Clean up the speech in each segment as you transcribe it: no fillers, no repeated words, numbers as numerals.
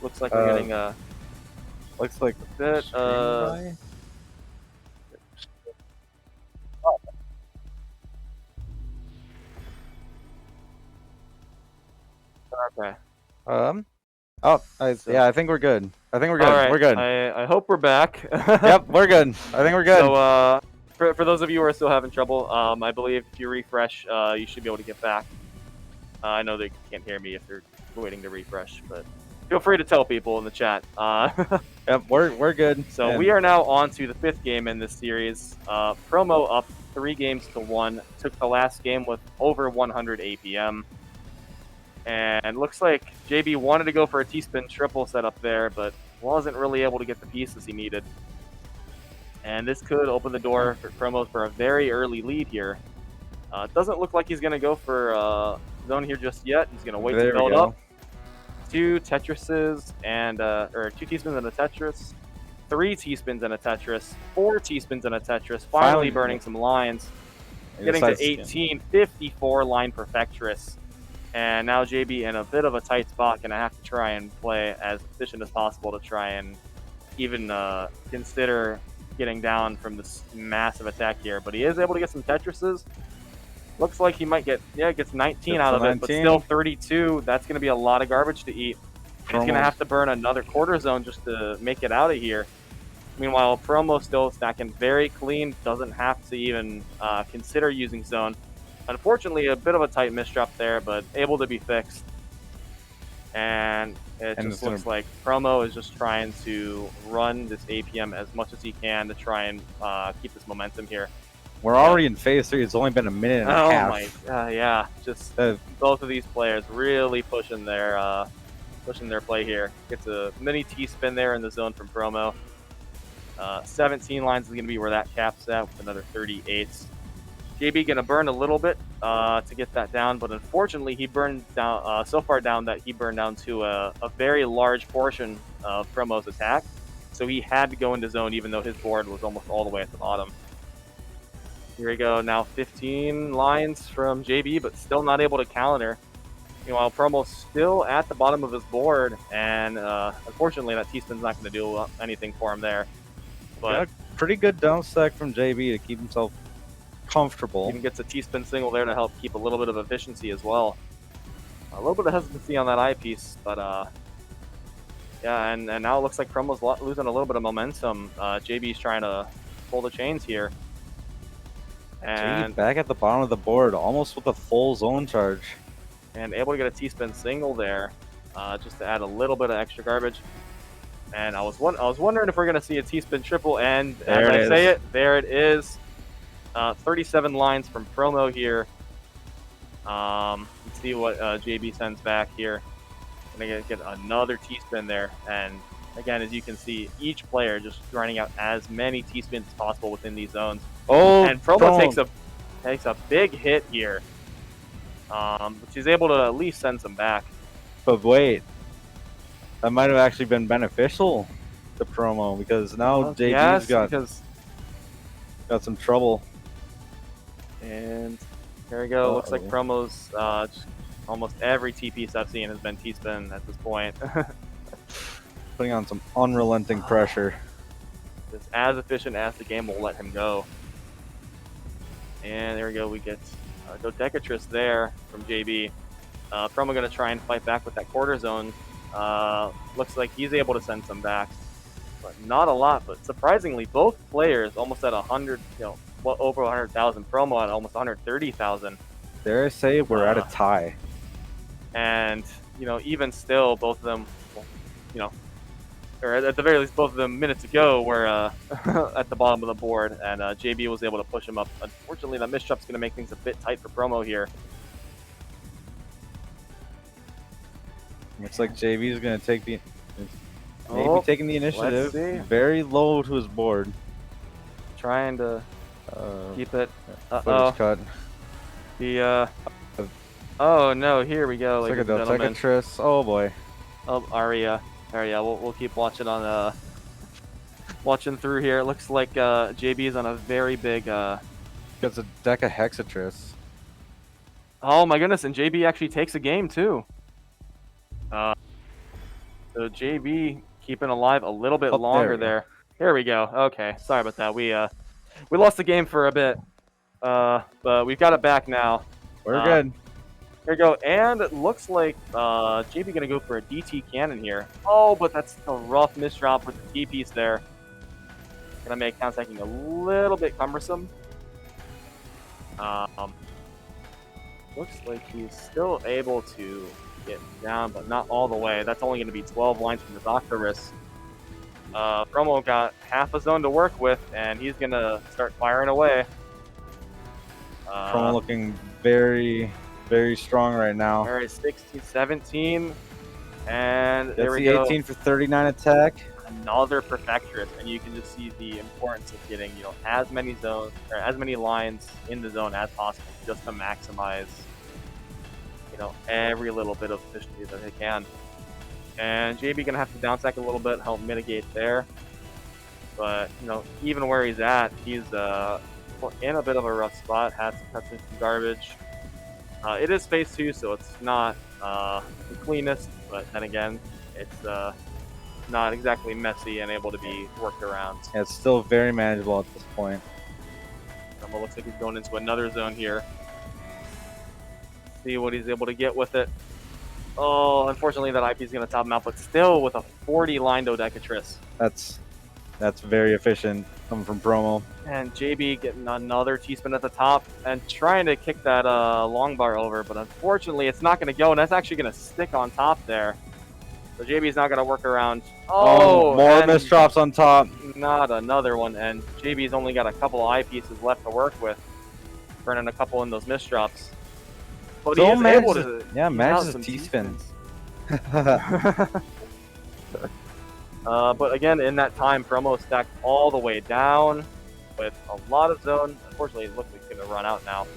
Looks like we're getting a bit okay. Yeah, I think we're good. I think we're good. Right. We're good. I hope we're back. Yep, we're good. I think we're good. So, for those of you who are still having trouble, I believe if you refresh, you should be able to get back. I know they can't hear me if they're waiting to refresh, but feel free to tell people in the chat. Yep, we're good. So we are now on to the 5th game in this series. Promo up 3 games to 1. Took the last game with over 100 APM. And looks like JB wanted to go for a T-spin triple setup there, but wasn't really able to get the pieces he needed. And this could open the door for Promo for a very early lead here. Doesn't look like he's going to go for zone here just yet. He's going to wait to build up. 2 Tetrises and, or 2 T-spins and a Tetris. 3 T-spins and a Tetris. 4 T-spins and a Tetris. Finally burning some lines. Getting to 18, 54 line Perfectress. And now JB in a bit of a tight spot, gonna have to try and play as efficient as possible to try and even consider getting down from this massive attack here. But he is able to get some Tetrises. Looks like he might get, gets 19 out of it, but still 32. That's gonna be a lot of garbage to eat. He's gonna have to burn another quarter zone just to make it out of here. Meanwhile, Promo still stacking very clean, doesn't have to even consider using zone. Unfortunately, a bit of a tight misdrop there, but able to be fixed. And it just looks like Promo is just trying to run this APM as much as he can to try and keep this momentum here. We're already in phase 3. It's only been a minute and a half. Yeah. Just both of these players really pushing their play here. Gets a mini T-spin there in the zone from Promo. 17 lines is going to be where that caps at with another 38s. JB going to burn a little bit to get that down, but unfortunately he burned down so far down that he burned down to a very large portion of Promo's attack. So he had to go into zone even though his board was almost all the way at the bottom. Here we go, now 15 lines from JB, but still not able to counter. Meanwhile, Promo's still at the bottom of his board, and unfortunately that T-spin's not going to do anything for him there. But pretty good down stack from JB to keep himself comfortable. Even gets a T-spin single there to help keep a little bit of efficiency as well. A little bit of hesitancy on that eyepiece, but yeah, and now it looks like Promo's losing a little bit of momentum. JB's trying to pull the chains here. And JB back at the bottom of the board, almost with a full zone charge. And able to get a T-spin single there, just to add a little bit of extra garbage. And I was wondering if we're going to see a T-spin triple, and as I say it, there it is. 37 lines from Promo here. Let's see what JB sends back here. Gonna get another T-spin there, and again, as you can see, each player just grinding out as many T-spins as possible within these zones. And Promo takes a big hit here, which is able to at least send some back. But wait, that might have actually been beneficial to Promo because now JB's got some trouble. And there we go. Looks like Promo's just almost every T-piece I've seen has been T-spin at this point. Putting on some unrelenting pressure. Just as efficient as the game will let him go. And there we go. We get Dodecatrix there from JB. Promo going to try and fight back with that quarter zone. Looks like he's able to send some back, but not a lot. But surprisingly, both players almost at 100, over 100,000. Promo at almost 130,000. Dare I say we're at a tie? And even still, both of them, or at the very least, both of them minutes ago were at the bottom of the board, and JB was able to push him up. Unfortunately, that misdrop's going to make things a bit tight for Promo here. Looks like JB is going to take taking the initiative. Very low to his board. Trying to keep it. Footage cut. Oh no! Here we go, ladies and gentlemen. Oh boy. Oh, Aria. We'll keep watching on watching through here. It looks like JB is on a very big. Gets a deck of Hexatress. Oh my goodness! And JB actually takes a game too. So JB keeping alive a little bit longer there. Here we go. Okay, sorry about that. We lost the game for a bit, but we've got it back now. We're good. Here we go, and it looks like JB gonna go for a DT cannon here. Oh, but that's a rough misdrop with the T piece there. Gonna make counterattacking a little bit cumbersome. Looks like he's still able to get down, but not all the way. That's only going to be 12 lines from his Octorus. Promo got half a zone to work with, and he's going to start firing away. Promo looking very, very strong right now. All right, 16, 17, and that's there we the go. 18 for 39 attack. Another Perfectress, and you can just see the importance of getting as many zones or as many lines in the zone as possible, just to maximize every little bit of efficiency that they can. And JB gonna have to downstack a little bit, help mitigate there. But even where he's at, he's in a bit of a rough spot. Has to touch some garbage. It is phase 2, so it's not the cleanest, but then again, it's not exactly messy and able to be worked around. Yeah, it's still very manageable at this point. It looks like he's going into another zone here. See what he's able to get with it. Oh, unfortunately that IP is going to top him out, but still with a 40 line Dodecatrice. That's very efficient coming from Promo. And JB getting another T-spin at the top and trying to kick that long bar over, but unfortunately it's not going to go, and that's actually going to stick on top there. So JB's not going to work around. Oh, more misdrops on top. Not another one, and JB's only got a couple of eyepieces left to work with, burning a couple in those misdrops. But he is able to manages T-spins. But again, in that time, Promo stacked all the way down with a lot of zone. Unfortunately, it looks like he's going to run out now.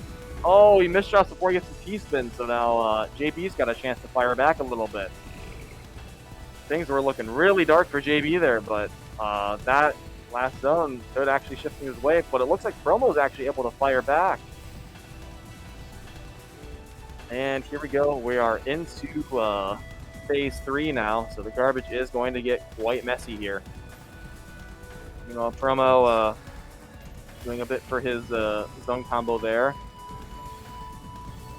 Oh, he misdrops before he gets the T-spin, so now JB's got a chance to fire back a little bit. Things were looking really dark for JB there, but that last zone could actually shift his way, but it looks like Promo's actually able to fire back. And here we go. We are into phase 3 now, so the garbage is going to get quite messy here. Promo doing a bit for his zone combo there.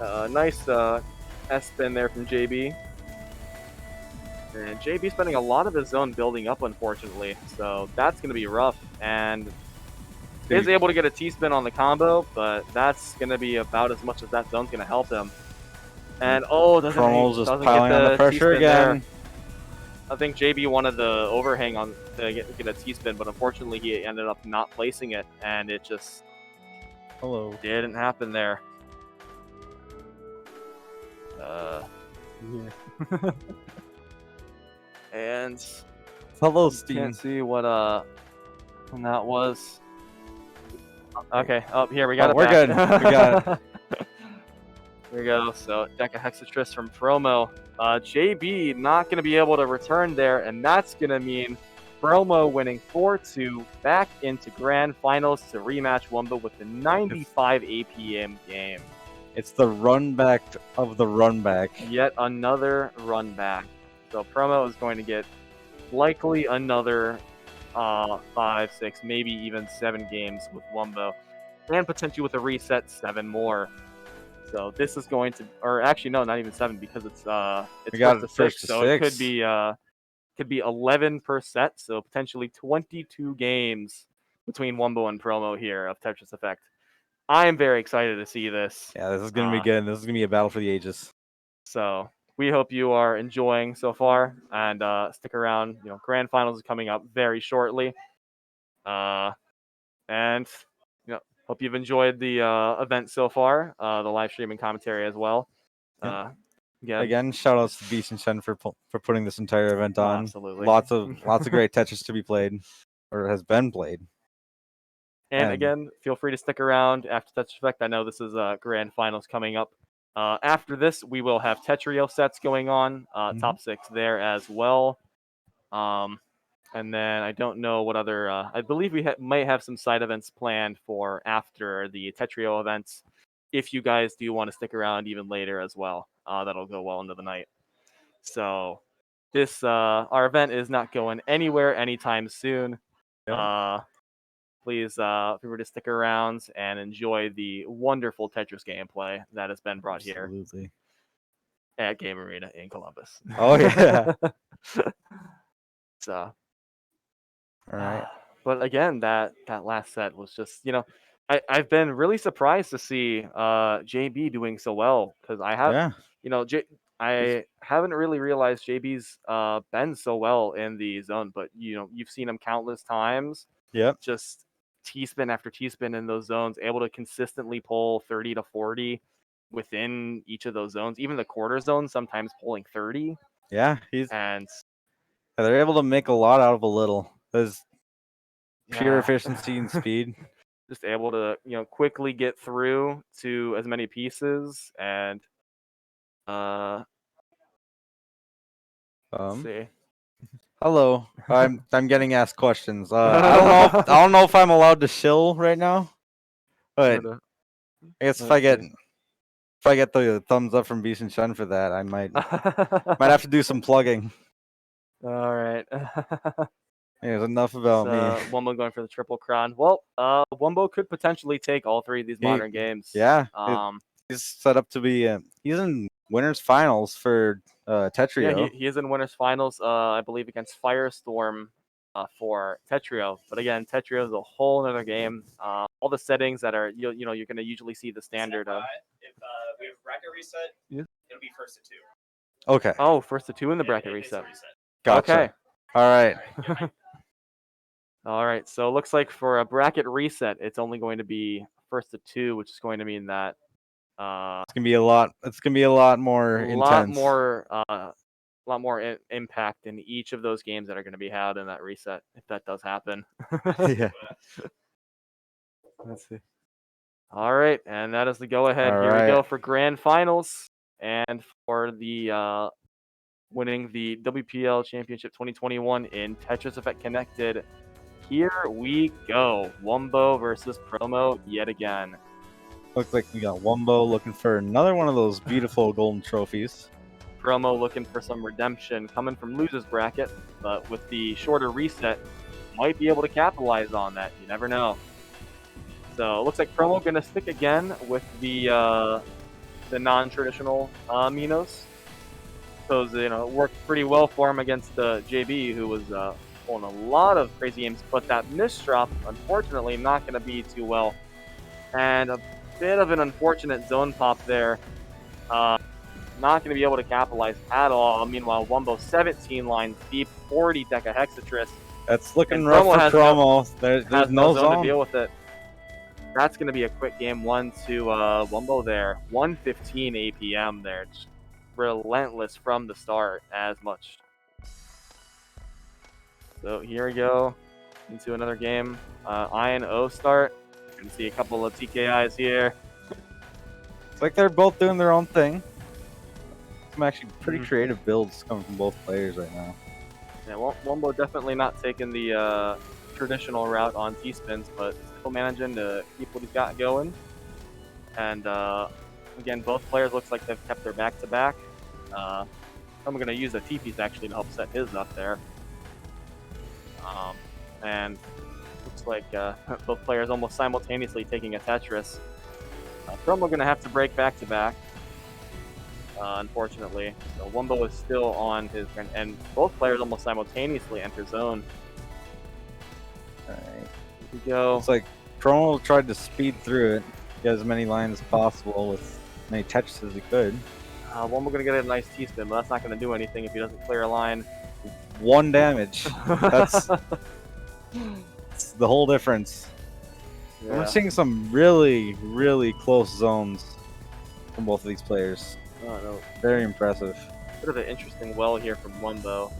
Nice S-spin there from JB. And JB spending a lot of his zone building up, unfortunately, so that's going to be rough. And is able to get a T-spin on the combo, but that's going to be about as much as that zone's going to help him. And doesn't piling on the pressure again. There. I think JB wanted the overhang on to get a T-spin, but unfortunately he ended up not placing it, and it just didn't happen there. And hello, Steve. Can't see what when that was. Okay, here we got it. We're good. We got it. There we go. So Decahexatrice from Promo. JB not going to be able to return there, and that's going to mean Promo winning 4-2 back into Grand Finals to rematch Wumba with the 95 APM game. It's the run back of the run back. Yet another run back. So Promo is going to get likely another 5, 6, maybe even 7 games with Wumbo, and potentially with a reset 7 more. So this is going to, or actually no, not even 7 because it's first to 6, so it could be 11 per set, so potentially 22 games between Wumbo and Promo here of Tetris Effect. I am very excited to see this. Yeah, this is going to be good. This is going to be a battle for the ages. So we hope you are enjoying so far, and stick around. Grand Finals is coming up very shortly. And hope you've enjoyed the event so far, the live streaming commentary as well. Again, shout outs to Beast and Shen for putting this entire event on. Absolutely. Lots of great Tetris to be played, or has been played. And again, feel free to stick around after Tetris Effect. I know this is Grand Finals coming up. After this, we will have Tetrio sets going on, top 6 there as well. And then I don't know what other. I believe we might have some side events planned for after the Tetrio events. If you guys do want to stick around even later as well, that'll go well into the night. So this our event is not going anywhere anytime soon. Yeah. Please feel free to stick around and enjoy the wonderful Tetris gameplay that has been brought here Absolutely. at Game Arena in Columbus. Oh yeah. So, All right. but again, that last set was just, I've been really surprised to see JB doing so well because Yeah. He's, I haven't really realized JB's been so well in the zone, but you've seen him countless times, yep. just T-spin after T-spin in those zones, able to consistently pull 30 to 40 within each of those zones, even the quarter zones, sometimes pulling 30. Yeah. And They're able to make a lot out of a little. There's pure yeah. efficiency and speed. Just able to quickly get through to as many pieces and let's see. Hello. I'm getting asked questions. I don't know if I'm allowed to shill right now, but I guess if I get the thumbs up from Beast and Shun for that, I might have to do some plugging. All right. There's enough about me. Wumbo going for the triple crown. Well, Wumbo could potentially take all three of these modern games. Yeah. He's set up to be. He's in winners finals for Tetrio. Yeah, he is in winners finals. I believe against Firestorm for Tetrio. But again, Tetrio is a whole other game. All the settings that are you're going to usually see the standard of. If we have bracket reset, it'll be first to 2. Okay. Oh, first to 2 in the bracket reset. Gotcha. Okay. All right. All right. So it looks like for a bracket reset, it's only going to be first to 2, which is going to mean that it's gonna be a lot. It's gonna be a lot more intense. Lot more impact in each of those games that are going to be had in that reset, if that does happen. Yeah. Let's see. All right, and that is the go-ahead. All Here right. we go for grand finals and for the winning the WPL Championship 2021 in Tetris Effect Connected. Here we go. Wumbo versus Promo yet again. Looks like we got Wumbo looking for another one of those beautiful golden trophies. Promo looking for some redemption coming from loser's bracket, but with the shorter reset, might be able to capitalize on that. You never know. So it looks like Promo going to stick again with the non-traditional Minos. So it worked pretty well for him against JB, who was pulling a lot of crazy games, but that misdrop, unfortunately, not going to be too well. And a bit of an unfortunate zone pop there. Not going to be able to capitalize at all. Meanwhile, Wumbo 17 lines deep, 40 Decahexatress. That's looking rough for Promo. There's no zone to deal with it. That's going to be a quick game 1 to Wumbo there. 115 APM there. Just relentless from the start as much. So here we go into another game. I and O start. You can see a couple of TKIs here. It's like they're both doing their own thing. Some actually pretty creative builds coming from both players right now. Yeah, Wumbo definitely not taking the traditional route on T-spins, but still managing to keep what he's got going. And again, both players looks like they've kept their back-to-back. I'm going to use a T-piece actually to help set his up there. And looks like both players almost simultaneously taking a Tetris. Promo going to have to break back-to-back. Unfortunately. So Wumbo is still on his turn, and both players almost simultaneously enter zone. Alright. Here we go. It's like Promo tried to speed through it, get as many lines as possible with as many touches as he could. Wumbo gonna get a nice T-spin, but that's not gonna do anything if he doesn't clear a line. 1 damage. That's the whole difference. Yeah. We're seeing some really, really close zones from both of these players. Oh, no. Very impressive. Bit of an interesting well here from Wumbo.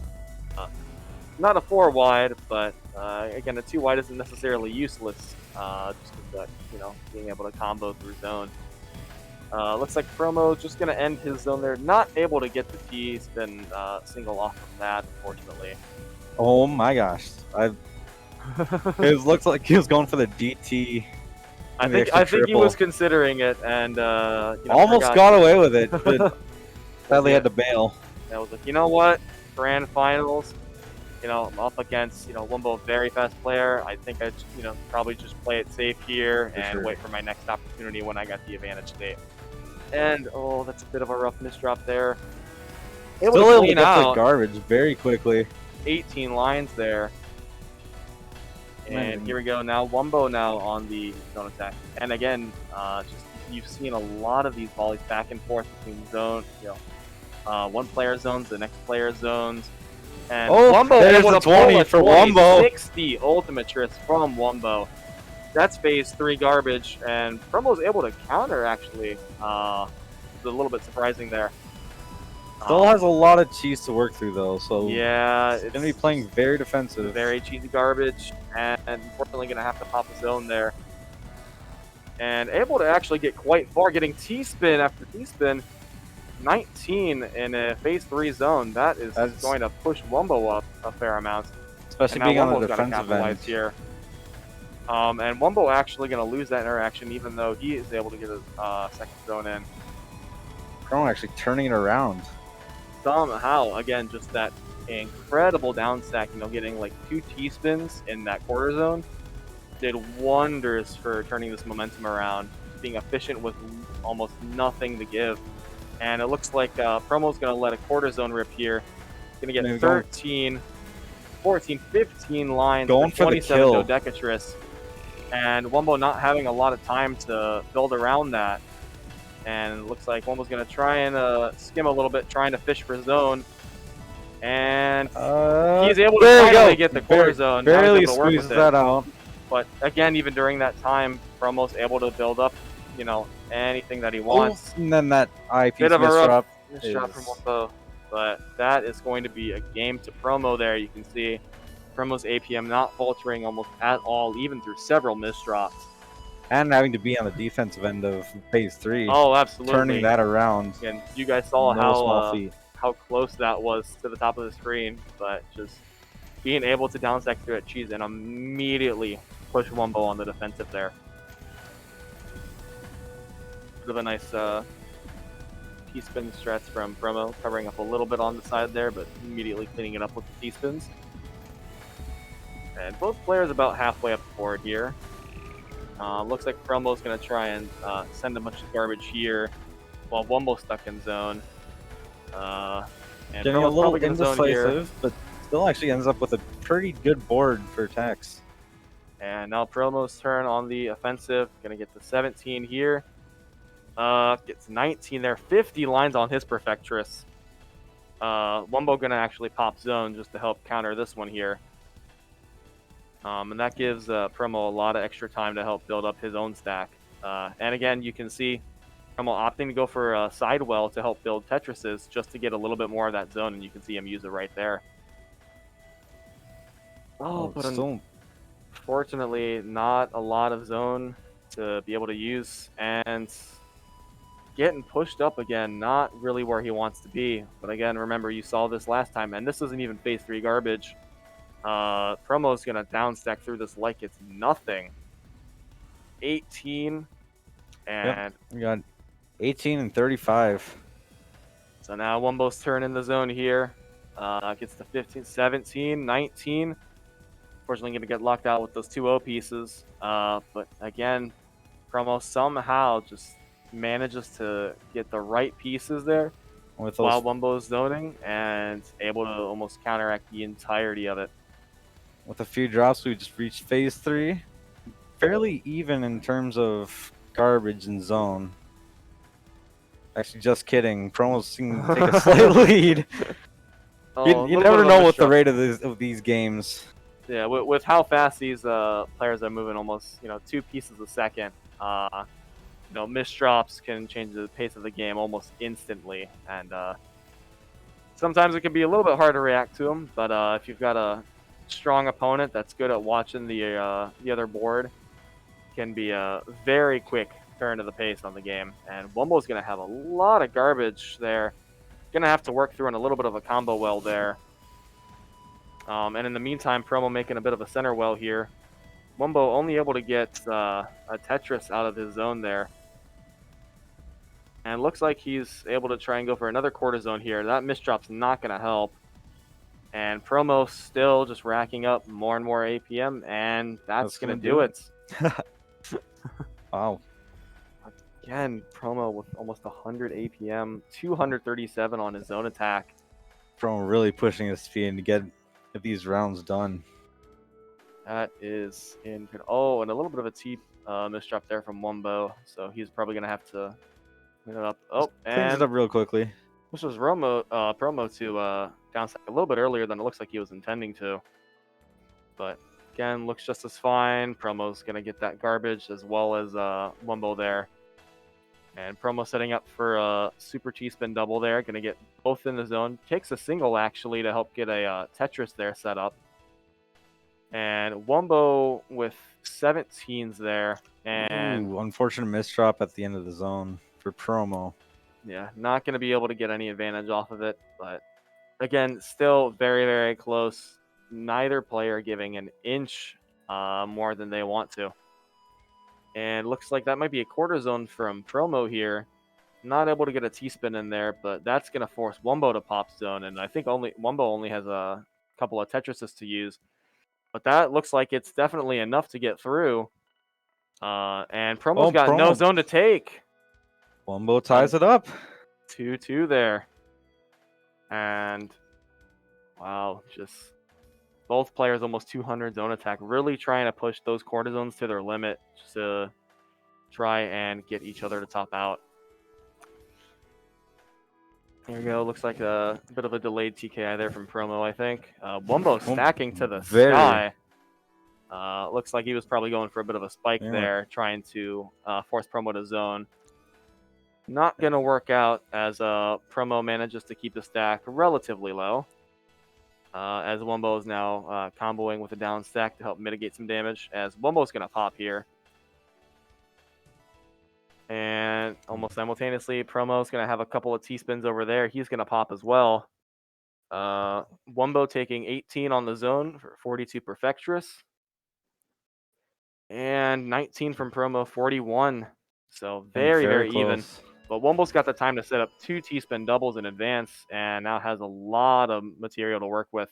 Not a 4 wide, but again, a 2 wide isn't necessarily useless. Just with being able to combo through zone. Looks like Promo just gonna end his zone there. Not able to get the T-spin single off of that, unfortunately. Oh my gosh! It looks like he was going for the DT. I think he was considering it, and almost got away with it, but sadly had to bail. I was like, you know what? grand finals, you know, up against, you know, Wumbo, very fast player, I think I'd, you know, probably just play it safe here and wait for my next opportunity when I got the advantage state. And, oh, that's a bit of a rough misdrop there. Still able to get to garbage very quickly. 18 lines there. And here we go. Now Wumbo now on the zone attack. And again, just you've seen a lot of these volleys back and forth between zone, you know, one player zones, the next player zones. And Wumbo able to 20 for Wumbo. 60 ultimatress from Wumbo. That's phase 3 garbage, and Promo's able to counter actually. It's a little bit surprising there. Still has a lot of cheese to work through though, so yeah, it's gonna be playing very defensive. Very cheesy garbage, and unfortunately gonna have to pop a zone there. And able to actually get quite far, getting T-spin after T-spin. 19 in a phase 3 zone. That's going to push Wumbo up a fair amount. Especially being on the defensive end here. And Wumbo actually going to lose that interaction, even though he is able to get a second zone in. Promo actually turning it around. Somehow, again, just that incredible down stack, you know, getting like 2 T-spins in that quarter zone did wonders for turning this momentum around, being efficient with almost nothing to give. And it looks like Promo's going to let a quarter zone rip here. Going to get 13, 14, 15 lines, going for 27 the kill. Dodecatress. And Wumbo not having a lot of time to build around that. And it looks like Wumbo's going to try and skim a little bit, trying to fish for zone. And he's able to finally get the quarter zone. Barely squeezes that out. But again, even during that time, Promo's able to build up, you know, anything that he wants. And then that IP bit of a rough misdrop from Wumbo. But that is going to be a game to Promo there. You can see Promo's APM not faltering almost at all, even through several misdrops. And having to be on the defensive end of phase 3. Oh, absolutely. Turning that around. And you guys saw how close that was to the top of the screen. But just being able to downstack through that cheese and immediately push Wumbo on the defensive there. Bit of a nice T-spin strats from Promo, covering up a little bit on the side there, but immediately cleaning it up with the T-spins. And both players about halfway up the board here. Looks like Promo's going to try and send a bunch of garbage here while Wumbo's stuck in zone. And getting Promo's a little indecisive, but still actually ends up with a pretty good board for attacks. And now Promo's turn on the offensive. Going to get to 17 here. Gets 19 there. 50 lines on his Perfectress. Wumbo going to actually pop zone just to help counter this one here. And that gives Promo a lot of extra time to help build up his own stack. And again, you can see Promo opting to go for a sidewell to help build Tetrises just to get a little bit more of that zone, and you can see him use it right there. Oh, but unfortunately, not a lot of zone to be able to use, and getting pushed up again, not really where he wants to be. But again, remember, you saw this last time, and this isn't even phase 3 garbage. Promo's going to downstack through this like it's nothing. 18, and we got 18 and 35. So now Wumbo's turn in the zone here. Gets to 15, 17, 19. Unfortunately, going to get locked out with those 2-0 pieces. But again, Promo somehow just manages to get the right pieces there while Wumbo's zoning and able to almost counteract the entirety of it. With a few drops, we just reached phase 3. Fairly even in terms of garbage and zone. Actually, just kidding. Promo's going to take a slight lead. You never know with the rate of these games. Yeah, with how fast these players are moving, almost 2 pieces a second. Misdrops can change the pace of the game almost instantly, and sometimes it can be a little bit hard to react to them. But if you've got a strong opponent that's good at watching the other board, can be a very quick turn of the pace on the game. And Wumbo's going to have a lot of garbage there. Going to have to work through in a little bit of a combo well there. And in the meantime, Promo making a bit of a center well here. Wumbo only able to get a Tetris out of his zone there. And looks like he's able to try and go for another quarter zone here. That misdrop's not going to help. And Promo still just racking up more and more APM, and that's going to do it. Wow. Again, Promo with almost 100 APM, 237 on his own attack. Promo really pushing his speed to get these rounds done. That is in. Oh, and a little bit of a T misdrop there from Wumbo, so he's probably going to have to clean it up. Oh, Cleans it up real quickly. This was Promo to downstack a little bit earlier than it looks like he was intending to. But again, looks just as fine. Promo's going to get that garbage as well as Wumbo there. And Promo setting up for a super T-spin double there. Going to get both in the zone. Takes a single, actually, to help get a Tetris there set up. And Wumbo with 17s there. And Ooh, unfortunate misdrop at the end of the zone for Promo. Yeah, not going to be able to get any advantage off of it. But again, still very, very close. Neither player giving an inch more than they want to. And looks like that might be a quarter zone from Promo here. Not able to get a T-spin in there, but that's going to force Wumbo to pop zone. And I think Wumbo only has a couple of Tetrises to use. But that looks like it's definitely enough to get through. And Promo's got no zone to take. Wumbo ties it up. 2-2 there. And wow, just both players almost 200 zone attack. Really trying to push those quarter zones to their limit just to try and get each other to top out. There we go. Looks like a bit of a delayed TKI there from Promo, I think. Wumbo stacking to the sky. Looks like he was probably going for a bit of a spike there, trying to force Promo to zone. Not going to work out as Promo manages to keep the stack relatively low. As Wumbo is now comboing with a down stack to help mitigate some damage, as Wumbo's going to pop here. And almost simultaneously, Promo's going to have a couple of T-spins over there. He's going to pop as well. Wumbo taking 18 on the zone for 42 Perfectress. And 19 from Promo, 41. So very, very even. But Wumbo's got the time to set up 2 T-spin doubles in advance and now has a lot of material to work with.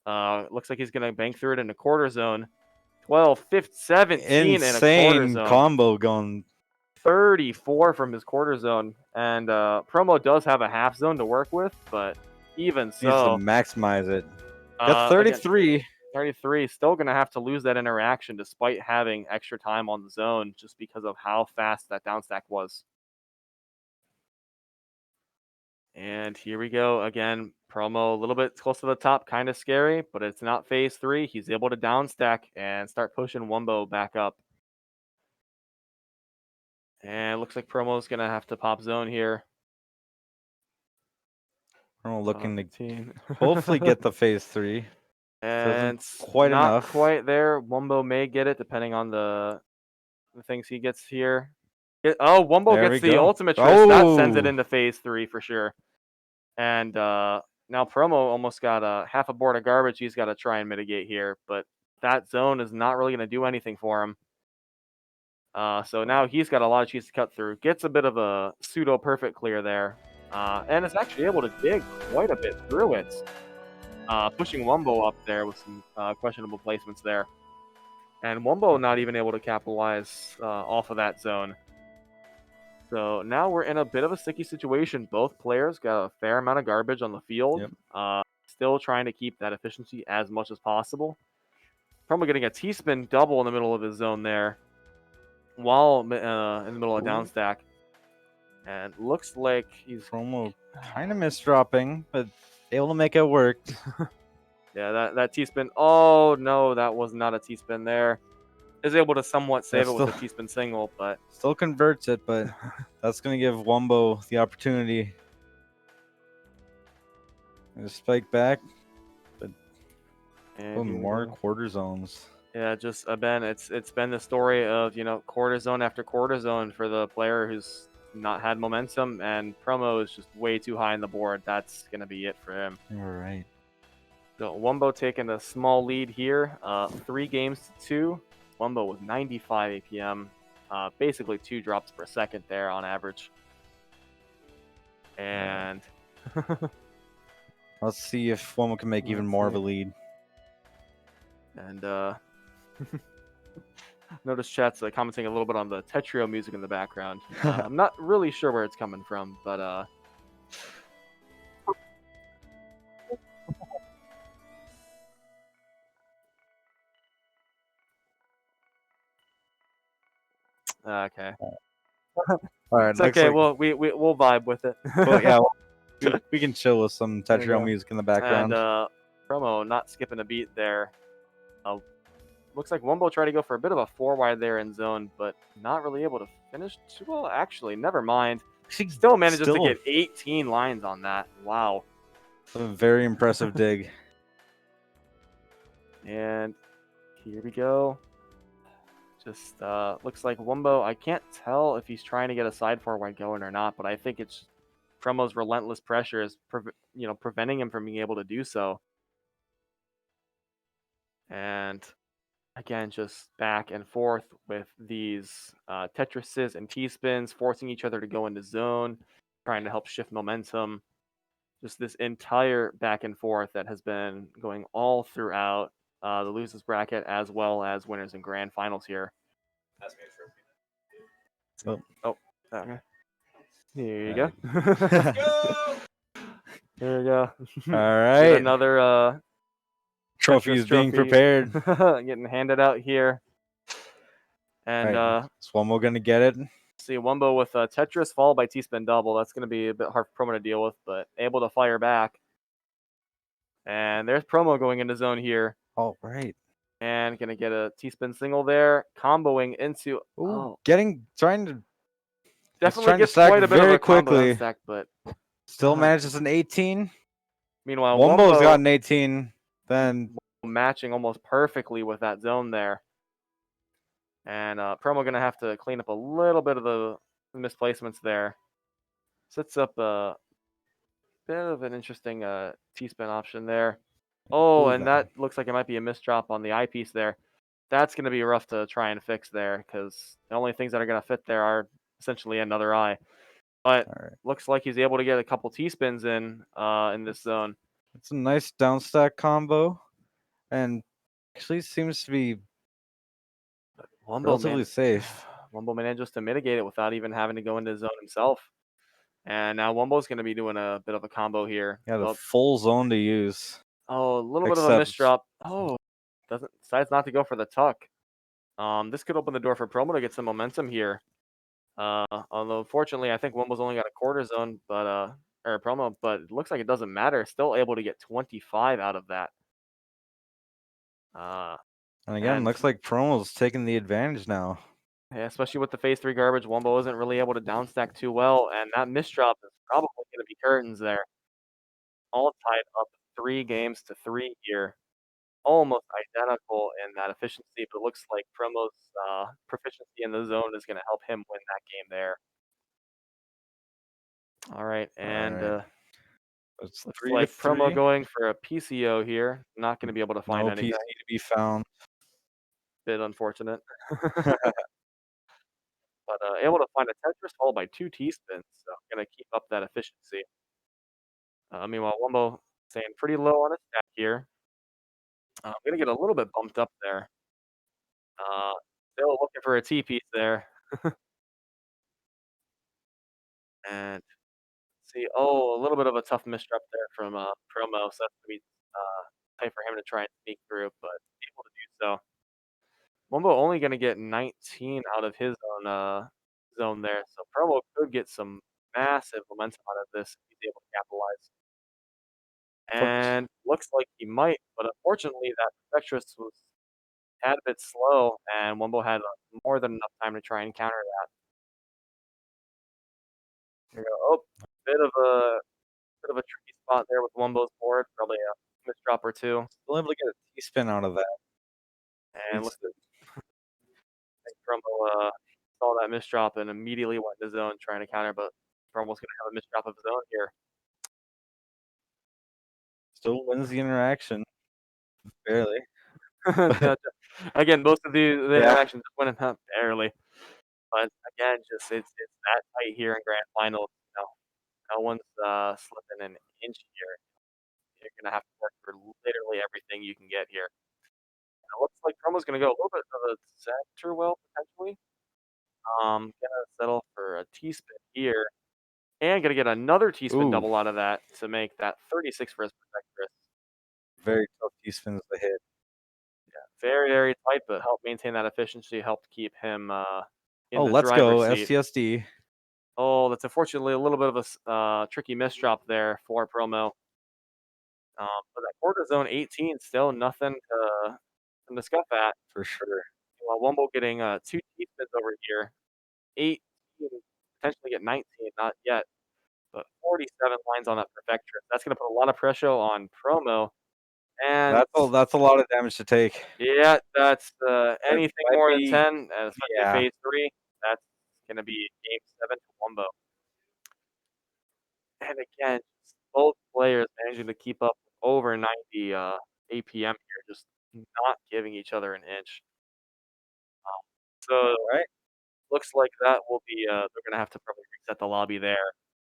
Looks like he's going to bank through it in the quarter zone. 12, 15, 17 in a quarter zone. Combo going. 34 from his quarter zone. And Promo does have a half zone to work with, but even so. Needs to maximize it. Got 33. Again, 33. Still going to have to lose that interaction despite having extra time on the zone just because of how fast that downstack was. And here we go again. Promo a little bit close to the top, kind of scary, but it's not phase 3. He's able to downstack and start pushing Wumbo back up. And it looks like Promo's going to have to pop zone here. Promo looking to hopefully get the phase 3. And quite not enough. Quite there. Wumbo may get it depending on the things he gets here. Wumbo gets the ultimate trick. That sends it into phase 3 for sure. And now Promo almost got half a board of garbage he's got to try and mitigate here. But that zone is not really going to do anything for him. So now he's got a lot of cheese to cut through. Gets a bit of a pseudo-perfect clear there. And is actually able to dig quite a bit through it. Pushing Wumbo up there with some questionable placements there. And Wumbo not even able to capitalize off of that zone. So now we're in a bit of a sticky situation. Both players got a fair amount of garbage on the field. Yep. Still trying to keep that efficiency as much as possible. Promo getting a T-spin double in the middle of his zone there. While in the middle of down stack. And looks like he's... Promo kind of misdropping, but able to make it work. Yeah, that T-spin. Oh, no, that was not a T-spin there. Is able to somewhat save it with a T-spin single, but... Still converts it, but that's going to give Wumbo the opportunity to spike back. But more quarter zones. Yeah, just Ben, it's been the story of, quarter zone after quarter zone for the player who's not had momentum, and Promo is just way too high on the board. That's going to be it for him. All right. So Wumbo taking a small lead here, 3 games to 2. Wumbo with 95 APM, basically 2 drops per second there on average. And Let's see if one can make even Let's more of see. a lead. And notice chat's commenting a little bit on the Tetrio music in the background. I'm not really sure where it's coming from, but okay. All right, It's looks okay. like Well, we'll vibe with it. well, yeah, we can chill with some There you Tetrio go. music in the And background. Promo not skipping a beat there. Looks like Wumbo tried to go for a bit of a 4 wide there in zone, but not really able to finish too well. Actually, never mind. Still manages to get 18 lines on that. Wow. A very impressive dig. And here we go. Just looks like Wumbo. I can't tell if he's trying to get a side 4 wide going or not, but I think it's Promo's relentless pressure is preventing him from being able to do so. And again, just back and forth with these Tetrises and T-spins, forcing each other to go into zone, trying to help shift momentum. Just this entire back and forth that has been going all throughout the losers bracket as well as winners and grand finals here. That's me for Oh, Okay. Here you Right. go. Let's go! There we go. all Get right. another Trophy Tetris is being trophy prepared. getting handed out here. And Right. Is Wumbo gonna get it? see Wumbo with Tetris followed by T-spin double. That's going to be a bit hard for Promo to deal with, but able to fire back. And there's Promo going into zone here. All right. And going to get a T-spin single there, comboing into. Ooh, Oh, trying to definitely to gets stack quite a bit of very a combo quickly. down stack, but Still manages an 18. meanwhile, Wumbo's got Wumbo an 18. Then matching almost perfectly with that zone there. And Promo going to have to clean up a little bit of the misplacements there. Sets up a bit of an interesting T-spin option there. Oh, Ooh, and that looks like it might be a misdrop on the eyepiece there. That's going to be rough to try and fix there because the only things that are going to fit there are essentially another eye. But all right. looks like he's able to get a couple T-spins in this zone. It's a nice downstack combo, and actually seems to be relatively safe. Wumbo manages to mitigate it without even having to go into his zone himself. And now Wumbo's going to be doing a bit of a combo here. Got a Well, full zone to use. oh, a little bit of a Except- misdrop. Oh, decides not to go for the tuck. This could open the door for Promo to get some momentum here. Although fortunately, I think Wumbo's only got a quarter zone, but or Promo, but it looks like it doesn't matter. Still able to get 25 out of that. And again, and- looks like Promo's taking the advantage now. Yeah, especially with the phase 3 garbage, Wumbo isn't really able to downstack too well, and that misdrop is probably going to be curtains there. All tied up 3-3 here. Almost identical in that efficiency, but it looks like Promo's proficiency in the zone is going to help him win that game there. All right, and It's looks 3 like to Promo 3. going for a PCO here. Not going to be able to find No anything. PC to be found. Bit unfortunate. But able to find a Tetris followed by 2 T-spins, so going to keep up that efficiency. Meanwhile, Wumbo staying pretty low on his stack here. I'm going to get a little bit bumped up there. Still looking for a T-piece there. And see, oh, a little bit of a tough misdrop there from Promo, so that's going to be tight for him to try and sneak through, but able to do so. Wumbo only going to get 19 out of his own zone there, so Promo could get some massive momentum out of this if he's able to capitalize. And looks like he might, but unfortunately that Spectrus was a tad bit slow, and Wumbo had more than enough time to try and counter that. Here we go. Oh, bit of a tricky spot there with Wumbo's board, probably a misdrop or two. Still able to get a T-spin out of that. And look at Promo saw that misdrop and immediately went to zone trying to counter, but Promo's going to have a misdrop of his own here. Still wins the interaction. Barely. Again, most of the Yeah. interactions just went up barely. But again, just it's that tight here in grand finals. No one's slipping an inch here. you're gonna have to work for literally everything you can get here. And it looks like Promo's gonna go a little bit of a center well potentially. Gonna settle for a T-spin here, and gonna get another T-spin Ooh, double out of that to make that 36 for his Protectress. very tough T-spins to hit. Very, very tight, but helped maintain that efficiency, helped keep him in Oh, the let's go, driver's seat. STSD. Oh, that's unfortunately a little bit of a tricky misdrop there for Promo. But that quarter zone 18, still nothing to scuff at. For sure. While Wumble getting 2 T-spins over here, 18, potentially get 19, not yet, but 47 lines on that Perfectress. That's going to put a lot of pressure on Promo. And That's a lot of damage to take. yeah, that's That anything might more than be 10, especially yeah, phase 3, that's going to be game 7 to Wumbo. And again, just both players managing to keep up with over 90 APM here, just not giving each other an inch. So right? looks like that will be they're gonna have to probably reset the lobby there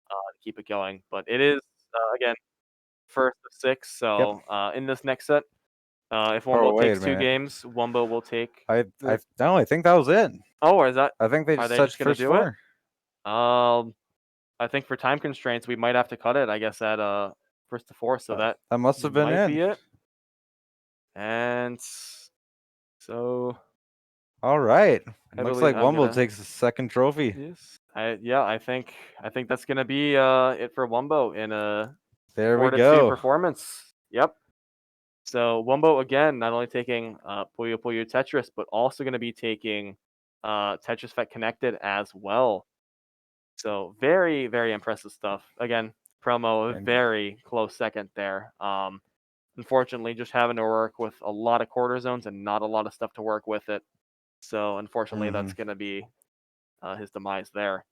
to keep it going. But it is again first of 6. Yep. So in this next set, if Oh, Wumbo wait takes a 2 minute. games, Wumbo will take. No, I think that was it. Oh, or is that? I think they Are just they said just gonna first do it? 4. I think for time constraints, we might have to cut it. I guess at first to 4. So that That must have been might it. be it. And so All right. I Looks believe like I'm Wumble gonna. takes the second trophy. Yes. I think that's gonna be it for Wumbo in a There we 4-2 go. performance. Yep. So Wumbo again, not only taking Puyo Puyo Tetris, but also gonna be taking Tetris Effect Connected as well. So very, very impressive stuff. Again, Promo a And very close second there. Unfortunately, just having to work with a lot of quarter zones and not a lot of stuff to work with it. So unfortunately, that's mhm. gonna be his demise there.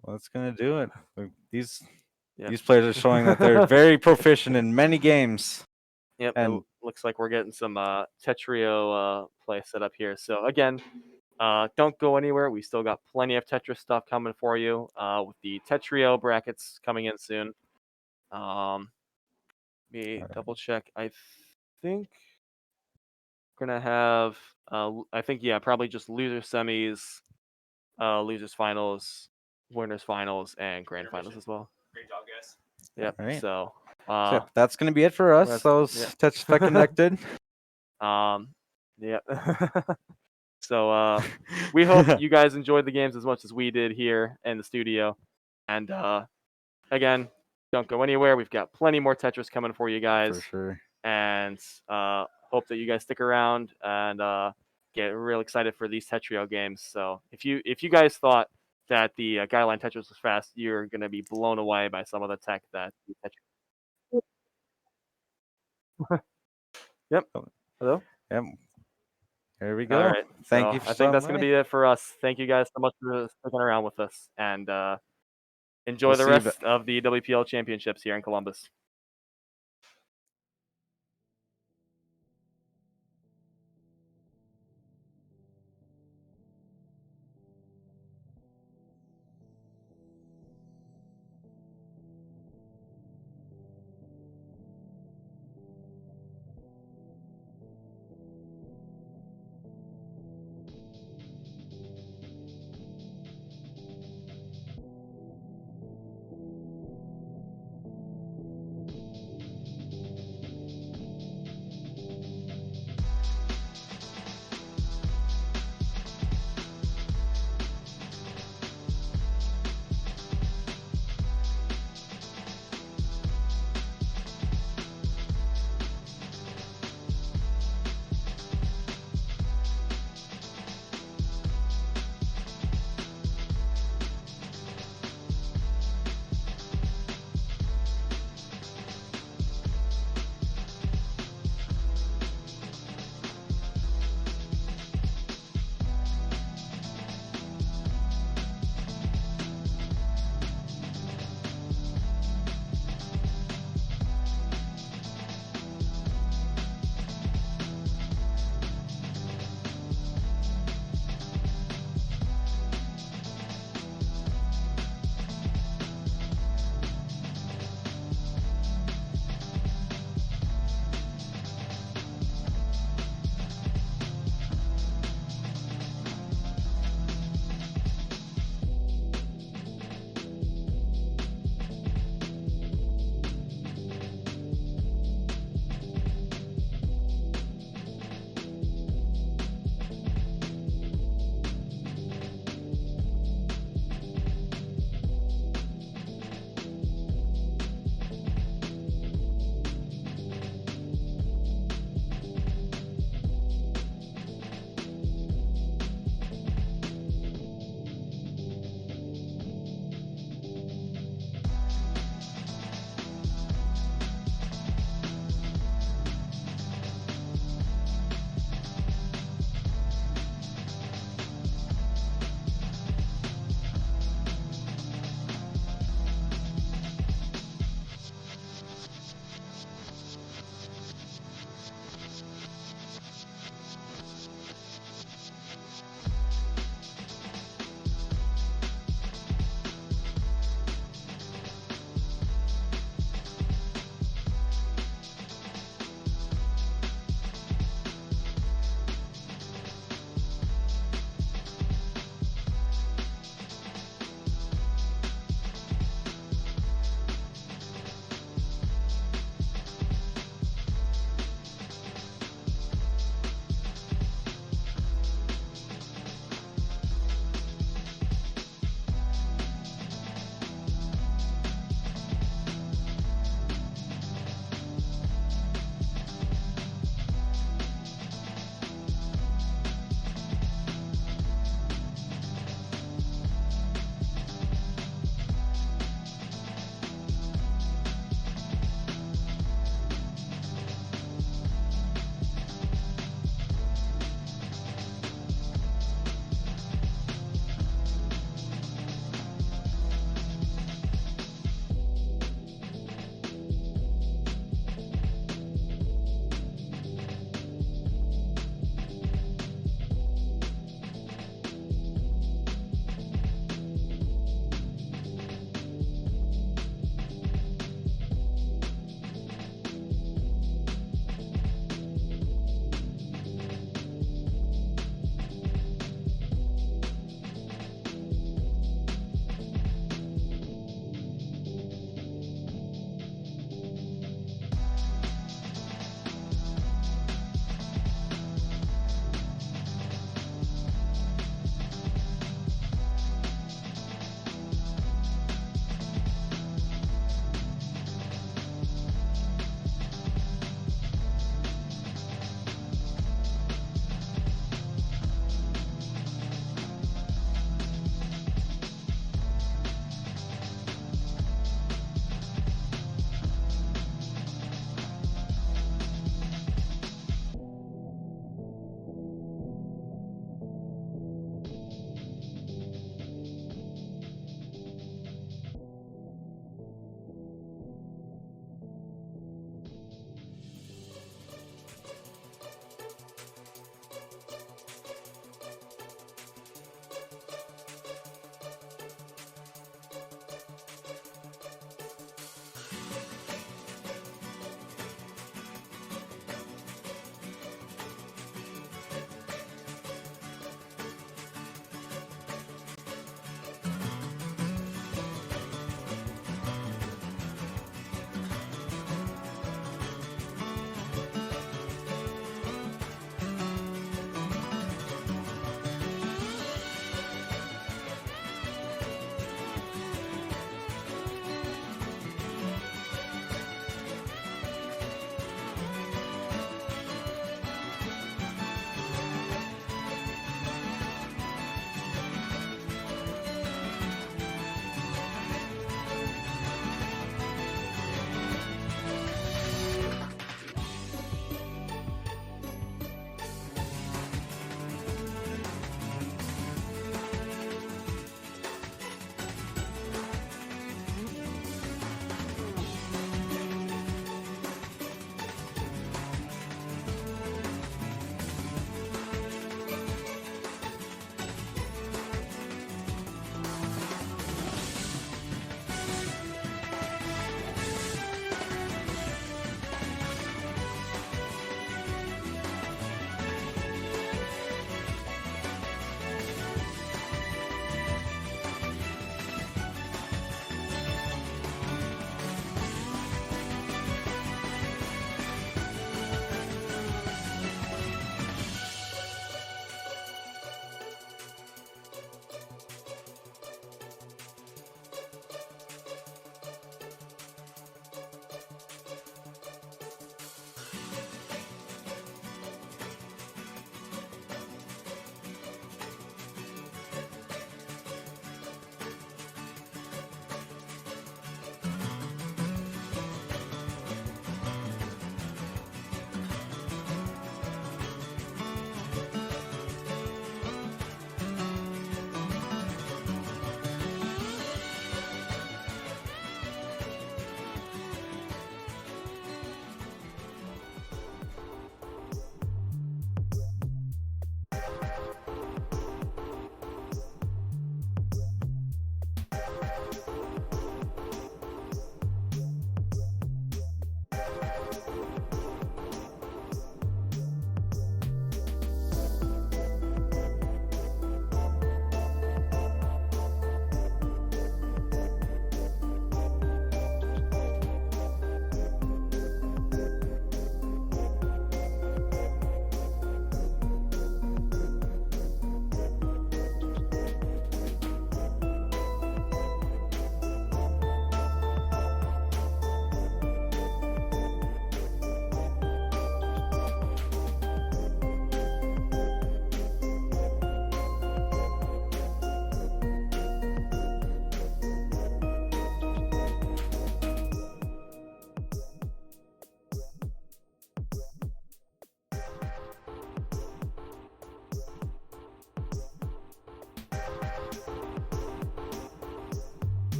Well, that's gonna do it. These Yeah. these players are showing that they're very proficient in many games. Yep, And looks like we're getting some Tetrio play set up here. So again, don't go anywhere. We still got plenty of Tetris stuff coming for you with the Tetrio brackets coming in soon. Let me double check. I think we're gonna have. I think yeah, probably just loser semis, losers finals, winners finals, and grand finals as well. Great job, guys. Yep. all right. So So that's gonna be it for us. that's- Those yeah. touch spec connected. Yeah. So we hope you guys enjoyed the games as much as we did here in the studio. And again, don't go anywhere. We've got plenty more Tetris coming for you guys. For sure. And hope that you guys stick around and get real excited for these Tetrio games. So if you guys thought that the Guideline Tetris was fast, you're gonna be blown away by some of the tech that the Tetris. Yep. Hello. Yep. Here we All go. right. Thank So you for I think that's stopping going to by. be it for us. Thank you guys so much for sticking around with us, and enjoy We'll the see you rest of the WPL Championships here in Columbus.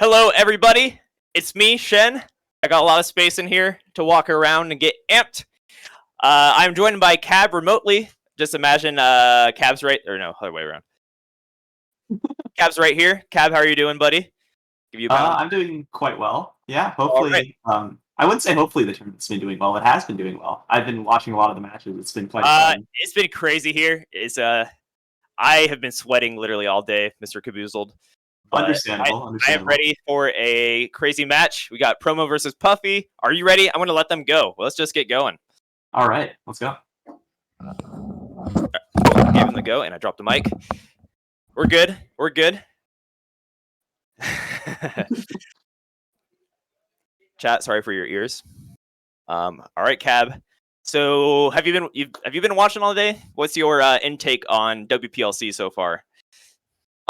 Hello, everybody. It's me, Shen. I got a lot of space in here to walk around and get amped. I'm joined by Cab remotely. Just imagine Cab's right, or no, other way around. Cab's right here. Cab, how are you doing, buddy? Give you a pound. I'm doing quite well. Yeah, hopefully. Right. I wouldn't say hopefully the tournament's been doing well. It has been doing well. I've been watching a lot of the matches. It's been quite fun. It's been crazy here. I have been sweating literally all day, Mr. Caboozled. Understandable. I am ready for a crazy match. We got Promo versus Puffy. Are you ready? I'm going to let them go. Let's just get going. All right, let's go. Gave him the go, and I dropped the mic. We're good. We're good. Chat, sorry for your ears. All right, Cab. So, have you been watching all day? What's your intake on WPLC so far?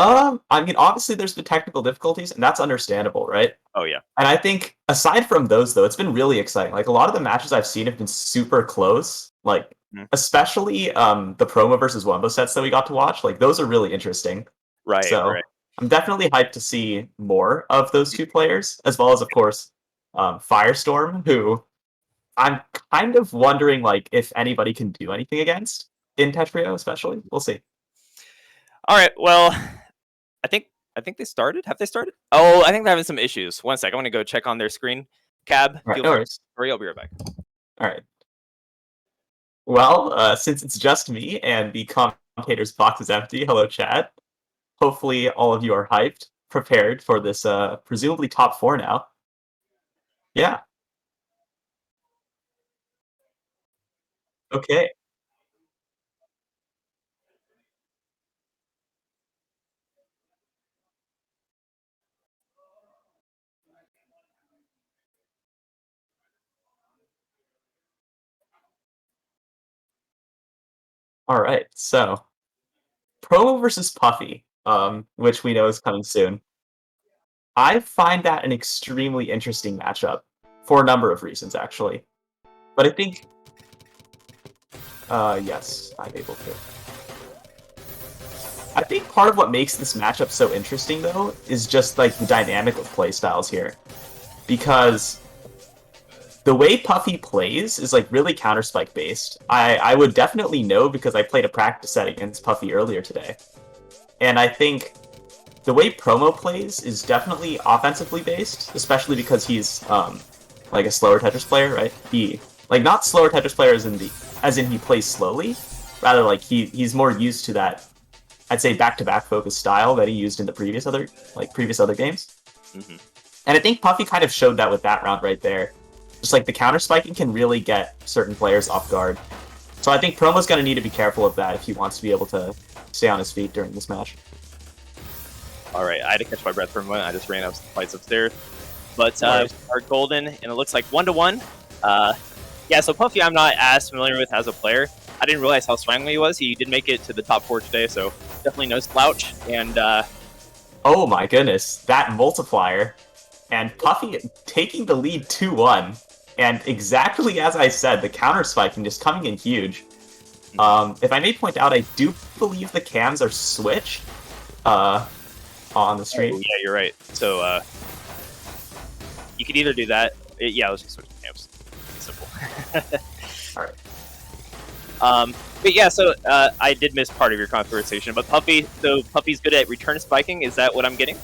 I mean, obviously there's been technical difficulties, and that's understandable, right? Oh yeah. And I think aside from those, though, it's been really exciting. Like a lot of the matches I've seen have been super close. Like especially the Promo versus Wumbo sets that we got to watch. Like those are really interesting. Right. So right. I'm definitely hyped to see more of those two players, as well as, of course, Firestorm, who I'm kind of wondering like if anybody can do anything against in Tetrio, especially. We'll see. All right. Well, I think they started. Have they started? Oh, I think they're having some issues. One sec. I want to go check on their screen. Cab, Right, no worries. Hurry, I'll be right back. All right. Well, since it's just me and the commentator's box is empty, hello, chat. Hopefully, all of you are hyped, prepared for this presumably top 4 now. Yeah. Okay. All right, so Promo versus Puffy, which we know is coming soon. I find that an extremely interesting matchup for a number of reasons, actually. But I think, yes, I'm able to. I think part of what makes this matchup so interesting, though, is just like the dynamic of playstyles here, because the way Puffy plays is like really counter spike based. I would definitely know because I played a practice set against Puffy earlier today. And I think the way Promo plays is definitely offensively based, especially because he's like a slower Tetris player, right? He like not slower Tetris player as in he plays slowly, rather like he's more used to that, I'd say, back-to-back focus style that he used in the previous other games. Mm-hmm. And I think Puffy kind of showed that with that round right there. Just like the counter spiking can really get certain players off guard. So I think Promo's going to need to be careful of that if he wants to be able to stay on his feet during this match. All right, I had to catch my breath for a moment. I just ran up fights upstairs. But our golden, and it looks like 1-1. Yeah, so Puffy I'm not as familiar with as a player. I didn't realize how strong he was. He did make it to the top 4 today, so definitely no slouch. And oh my goodness, that multiplier. And Puffy taking the lead 2-1. And exactly as I said, the counter spiking just coming in huge. If I may point out, I do believe the cams are switched on the stream. Oh, yeah, you're right. So you could either do that. Yeah, let's just switch the cams. It's simple. All right. But yeah, so I did miss part of your conversation. But Puffy's good at return spiking. Is that what I'm getting?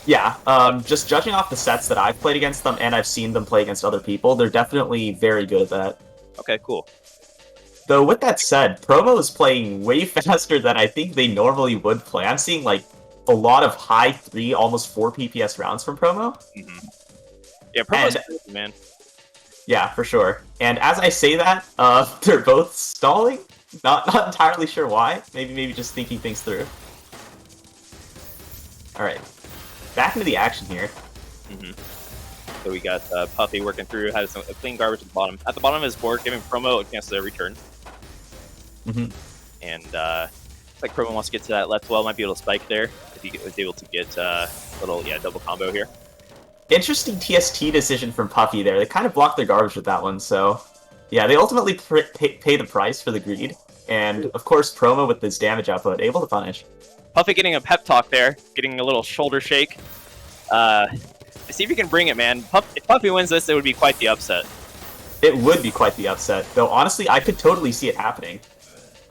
Yeah, just judging off the sets that I've played against them and I've seen them play against other people, they're definitely very good at that. Okay, cool. Though with that said, Promo is playing way faster than I think they normally would play. I'm seeing like a lot of high 3, almost 4 PPS rounds from Promo. Mm-hmm. Yeah, Promo's crazy, man. Yeah, for sure. And as I say that, they're both stalling. Not entirely sure why. Maybe just thinking things through. All right. Back into the action here. Mm-hmm. So we got Puffy working through, has a clean garbage at the bottom. At the bottom of his board, giving Promo a chance to return. Mm-hmm. And like Promo wants to get to that left well, might be able to spike there if he was able to get a little double combo here. Interesting TST decision from Puffy there. They kind of blocked their garbage with that one, so yeah, they ultimately pay the price for the greed. And of course, Promo with his damage output able to punish. Puffy getting a pep talk there, getting a little shoulder shake. See if you can bring it, man. If Puffy wins this, it would be quite the upset. It would be quite the upset, though honestly, I could totally see it happening.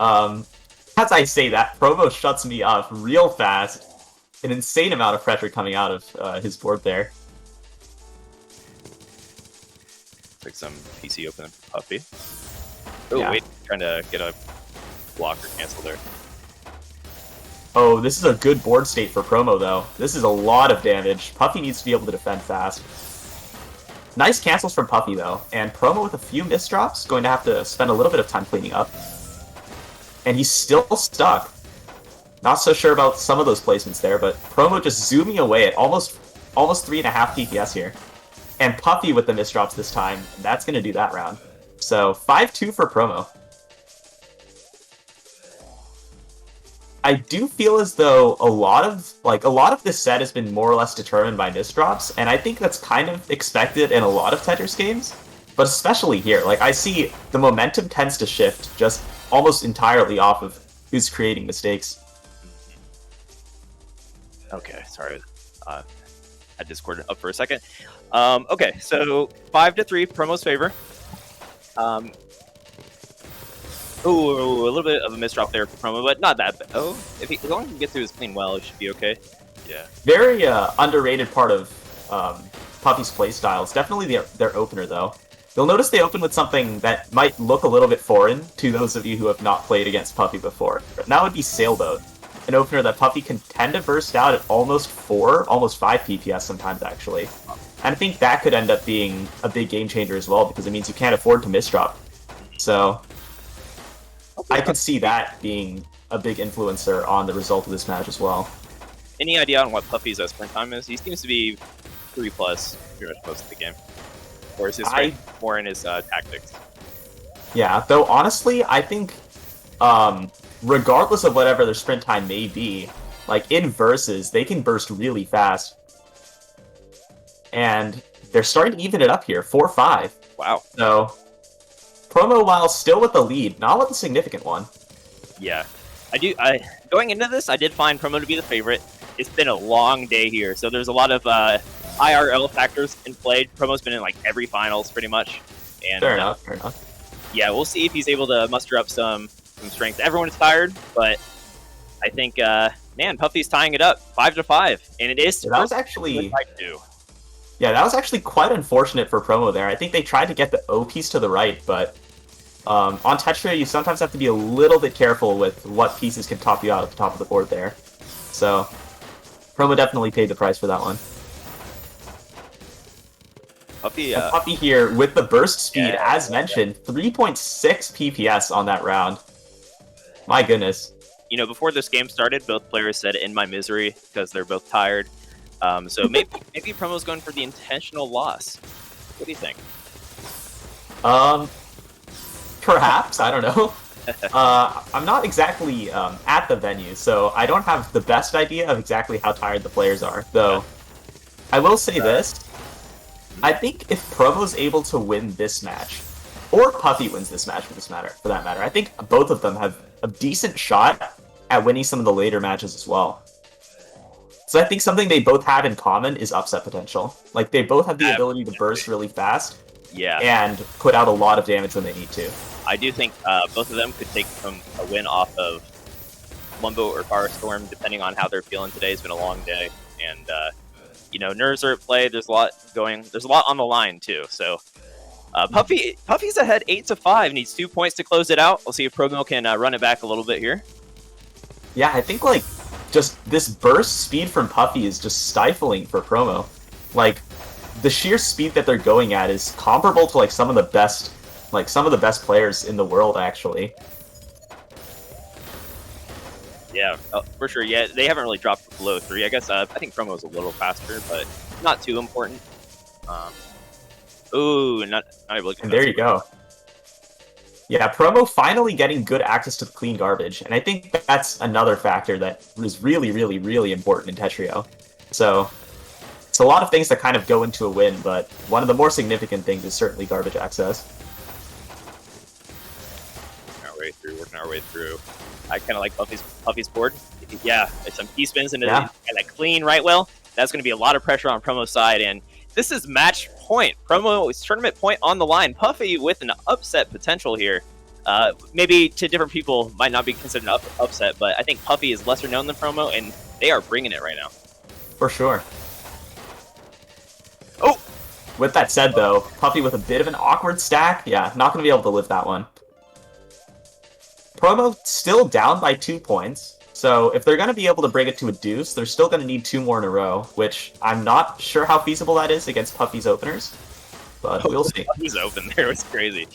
As I say that, Promo shuts me up real fast. An insane amount of pressure coming out of his board there. Like some PC open for Puffy. Oh, Yeah. wait, trying to get a blocker cancel there. Oh, this is a good board state for Promo, though. This is a lot of damage. Puffy needs to be able to defend fast. Nice cancels from Puffy, though, and Promo with a few misdrops, going to have to spend a little bit of time cleaning up. And he's still stuck. Not so sure about some of those placements there, but Promo just zooming away at almost 3.5 PPS here. And Puffy with the misdrops this time, that's going to do that round. So 5-2 for Promo. I do feel as though a lot of this set has been more or less determined by misdrops, and I think that's kind of expected in a lot of Tetris games, but especially here. Like, I see the momentum tends to shift just almost entirely off of who's creating mistakes. Okay, sorry. Had Discord up for a second. Okay, so 5-3, Promo's favor. Ooh, a little bit of a misdrop there for Promo, but not that bad. Oh, as long as he can get through his clean well, it should be okay. Yeah. Very underrated part of Puffy's playstyle. It's definitely their opener, though. You'll notice they open with something that might look a little bit foreign to those of you who have not played against Puffy before. And that would be Sailboat, an opener that Puffy can tend to burst out at almost 5 PPS sometimes, actually. And I think that could end up being a big game changer as well, because it means you can't afford to misdrop. So I could see that being a big influencer on the result of this match as well. Any idea on what Puffy's sprint time is? He seems to be 3+ pretty much most of the game. Or is his strength more in his tactics? Yeah, though honestly, I think regardless of whatever their sprint time may be, like in versus, they can burst really fast. And they're starting to even it up here, 4-5. Wow. So Promo, while still with the lead, not with a significant one. Yeah. Going into this, I did find Promo to be the favorite. It's been a long day here, so there's a lot of IRL factors in play. Promo's been in like every finals pretty much. And Fair enough. Yeah, we'll see if he's able to muster up some strength. Everyone is tired, but I think man, Puffy's tying it up 5-5, and it is Yeah, that was actually 5-2. Yeah, that was actually quite unfortunate for Promo there. I think they tried to get the O piece to the right, but on Tetra, you sometimes have to be a little bit careful with what pieces can top you out at the top of the board there. So Promo definitely paid the price for that one. Puffy here with the burst speed, as mentioned, 3.6 PPS on that round. My goodness. You know, before this game started, both players said "in my misery" because they're both tired. So maybe Promo's going for the intentional loss. What do you think? Perhaps, I don't know. I'm not exactly at the venue, so I don't have the best idea of exactly how tired the players are. Though, I will say this. I think if Promo's able to win this match, or Puffy wins this match for that matter, I think both of them have a decent shot at winning some of the later matches as well. So I think something they both have in common is upset potential. Like, they both have the ability to burst really fast, and put out a lot of damage when they need to. I do think both of them could take a win off of Lumbo or Firestorm, depending on how they're feeling today. It's been a long day, and you know, nerves are at play. There's a lot on the line too. So Puffy's ahead 8-5, needs 2 points to close it out. We'll see if Promo can run it back a little bit here. Yeah, I think like just this burst speed from Puffy is just stifling for Promo. Like, the sheer speed that they're going at is comparable to like some of the best players in the world, actually. Yeah, for sure. Yeah, they haven't really dropped below 3. I guess I think Promo is a little faster, but not too important. Ooh, not able to. And there you go. Yeah, Promo finally getting good access to the clean garbage, and I think that's another factor that is really, really, really important in Tetrio. So it's a lot of things that kind of go into a win, but one of the more significant things is certainly garbage access. Working our way through. I kind of like Puffy's board. Yeah, some P spins into that clean right well. That's going to be a lot of pressure on Promo's side, and this is match point. Promo is tournament point on the line. Puffy with an upset potential here. Maybe to different people might not be considered an upset, but I think Puffy is lesser known than Promo, and they are bringing it right now. For sure. Oh! With that said, though, Puffy with a bit of an awkward stack. Yeah, not going to be able to live that one. Promo still down by 2 points. So if they're going to be able to bring it to a deuce, they're still going to need 2 more in a row, which I'm not sure how feasible that is against Puffy's openers. But we'll see. Puffy's open there was crazy.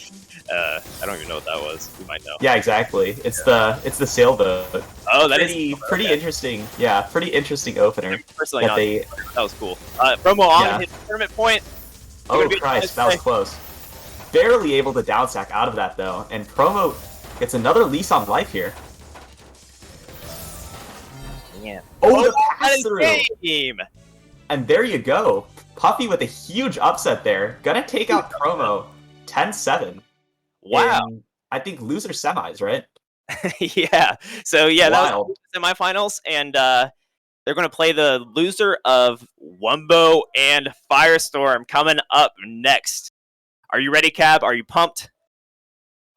I don't even know what that was. You might know. Yeah, exactly. It's the sailboat. Oh, that pretty interesting. Yeah, pretty interesting opener. Personally, that was cool. Promo on his tournament point. Oh Christ, that was close. Barely able to downstack out of that though, and Promo gets another lease on life here. Yeah. Oh, the pass through. Game. And there you go. Puffy with a huge upset there. Gonna take out Promo 10-7. Wow. I think loser semis, right? Yeah. So yeah, Wild. that was semifinals, and they're going to play the loser of Wumbo and Firestorm coming up next. Are you ready, Cab? Are you pumped?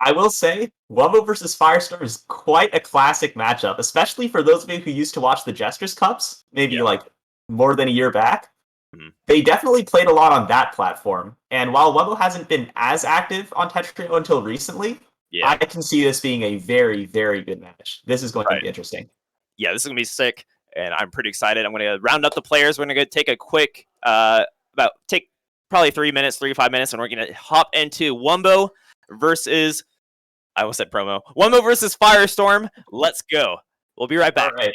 I will say, Wumbo versus Firestorm is quite a classic matchup, especially for those of you who used to watch the Jesters Cups, maybe like more than a year back. Mm-hmm. They definitely played a lot on that platform. And while Wumbo hasn't been as active on Tetrio until recently, I can see this being a very, very good match. This is going to be interesting. Yeah, this is going to be sick, and I'm pretty excited. I'm going to round up the players. We're going to take a quick, take probably 3 minutes, 3 to 5 minutes, and we're going to hop into Wumbo versus, I almost said Promo, Wumbo versus Firestorm. Let's go. We'll be right back. All right.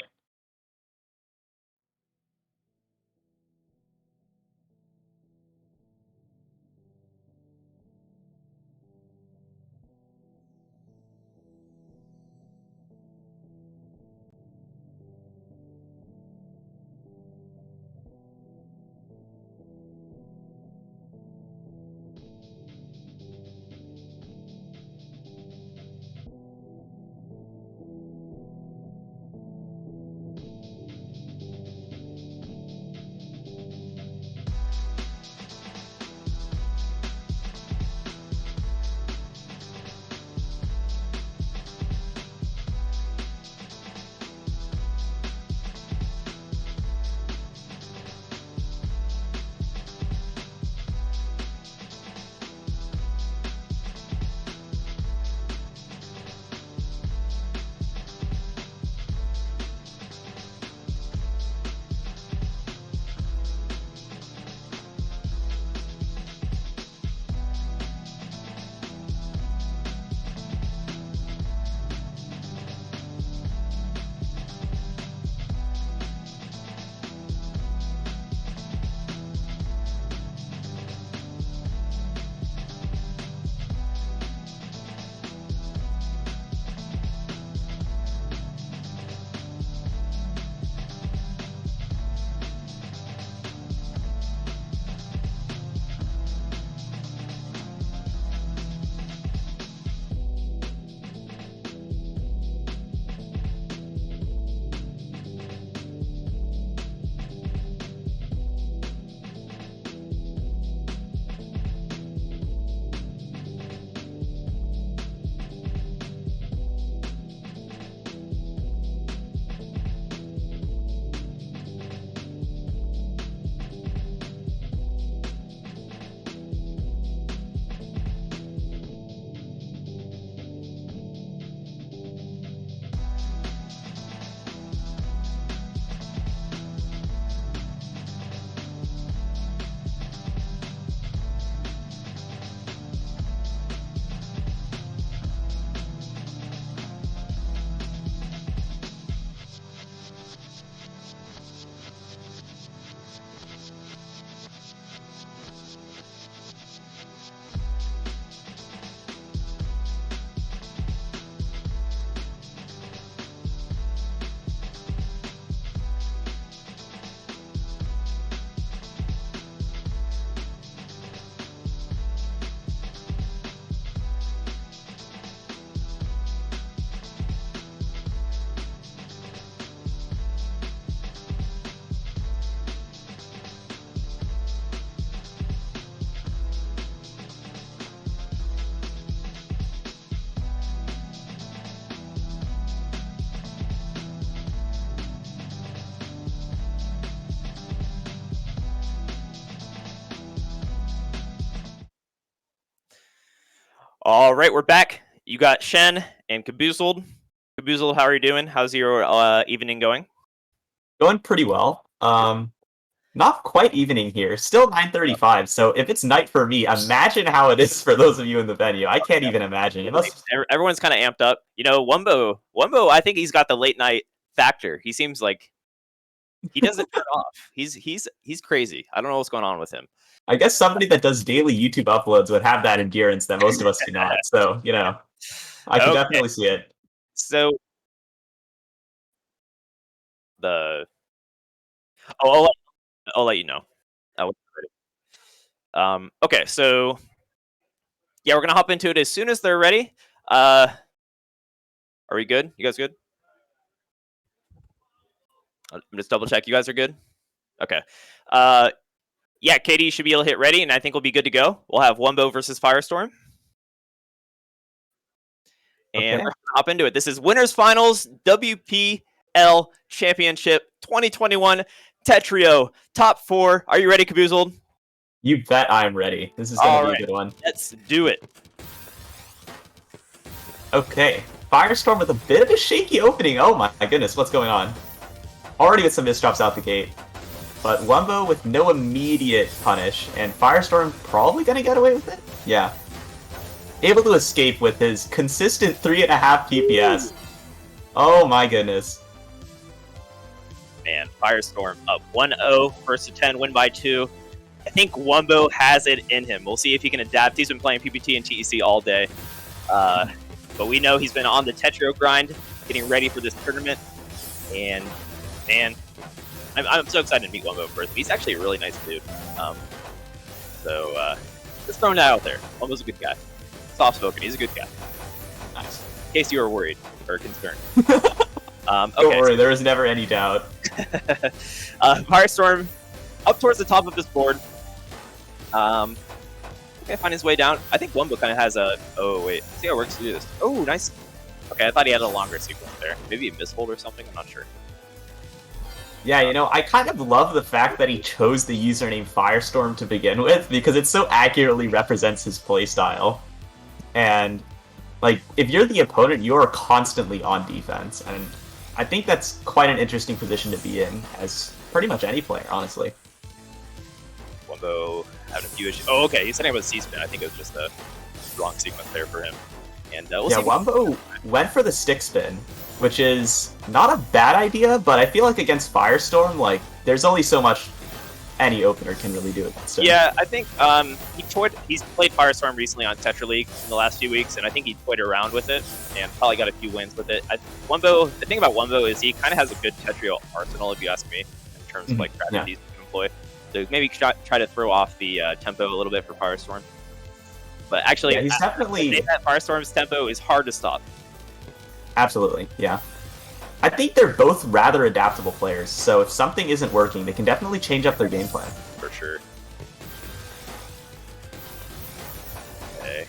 All right, we're back. You got Shen and Caboozled. Caboozled, how are you doing? How's your evening going? Going pretty well. Not quite evening here. Still 9:35. So if it's night for me, imagine how it is for those of you in the venue. I can't even imagine. It must. Everyone's kind of amped up. You know, Wumbo, I think he's got the late night factor. He seems like he doesn't turn off. He's crazy. I don't know what's going on with him. I guess somebody that does daily YouTube uploads would have that endurance that most of us do not. So, I can definitely see it. So I'll let you know. Okay, so yeah, we're gonna hop into it as soon as they're ready. Are we good? You guys good? I'm just double check. You guys are good? Okay. Yeah, Katie should be able to hit ready, and I think we'll be good to go. We'll have Wumbo versus Firestorm. And we're gonna hop into it. This is Winners Finals WPL Championship 2021 Tetrio Top 4. Are you ready, Caboozled? You bet I'm ready. This is going to be a good one. Let's do it. Okay. Firestorm with a bit of a shaky opening. Oh my goodness, what's going on? Already with some misdrops out the gate. But Wumbo with no immediate punish, and Firestorm probably going to get away with it? Yeah. Able to escape with his consistent 3.5 DPS. Oh my goodness. Man, Firestorm up 1-0, first to 10, win by 2. I think Wumbo has it in him. We'll see if he can adapt. He's been playing PPT and TEC all day. But we know he's been on the Tetrio grind, getting ready for this tournament. And, man, I'm so excited to meet Wumbo first. He's actually a really nice dude. Just throwing that out there. Wumbo's a good guy. Soft-spoken. He's a good guy. Nice. In case you were worried or concerned. Don't worry, there is never any doubt. Firestorm up towards the top of this board. Okay, find his way down. I think Wumbo kind of has a... Oh, wait. See how it works to do this. Oh, nice. Okay, I thought he had a longer sequence there. Maybe a misfold or something? I'm not sure. Yeah, I kind of love the fact that he chose the username Firestorm to begin with, because it so accurately represents his playstyle. And, if you're the opponent, you're constantly on defense. And I think that's quite an interesting position to be in, as pretty much any player, honestly. Wumbo having a few issues. Oh, okay, he's setting up a C-spin. I think it was just a wrong sequence there for him. And we'll see. Wumbo went for the stick spin, which is not a bad idea, but I feel like against Firestorm, there's only so much any opener can really do against him. Yeah, I think he's played Firestorm recently on Tetra League in the last few weeks, and I think he toyed around with it and probably got a few wins with it. The thing about Wumbo is he kind of has a good Tetrio arsenal, if you ask me, in terms of strategies to employ. So maybe try to throw off the tempo a little bit for Firestorm. But actually, he's definitely... that Firestorm's tempo is hard to stop. Absolutely, yeah. I think they're both rather adaptable players, so if something isn't working, they can definitely change up their game plan. For sure. Okay.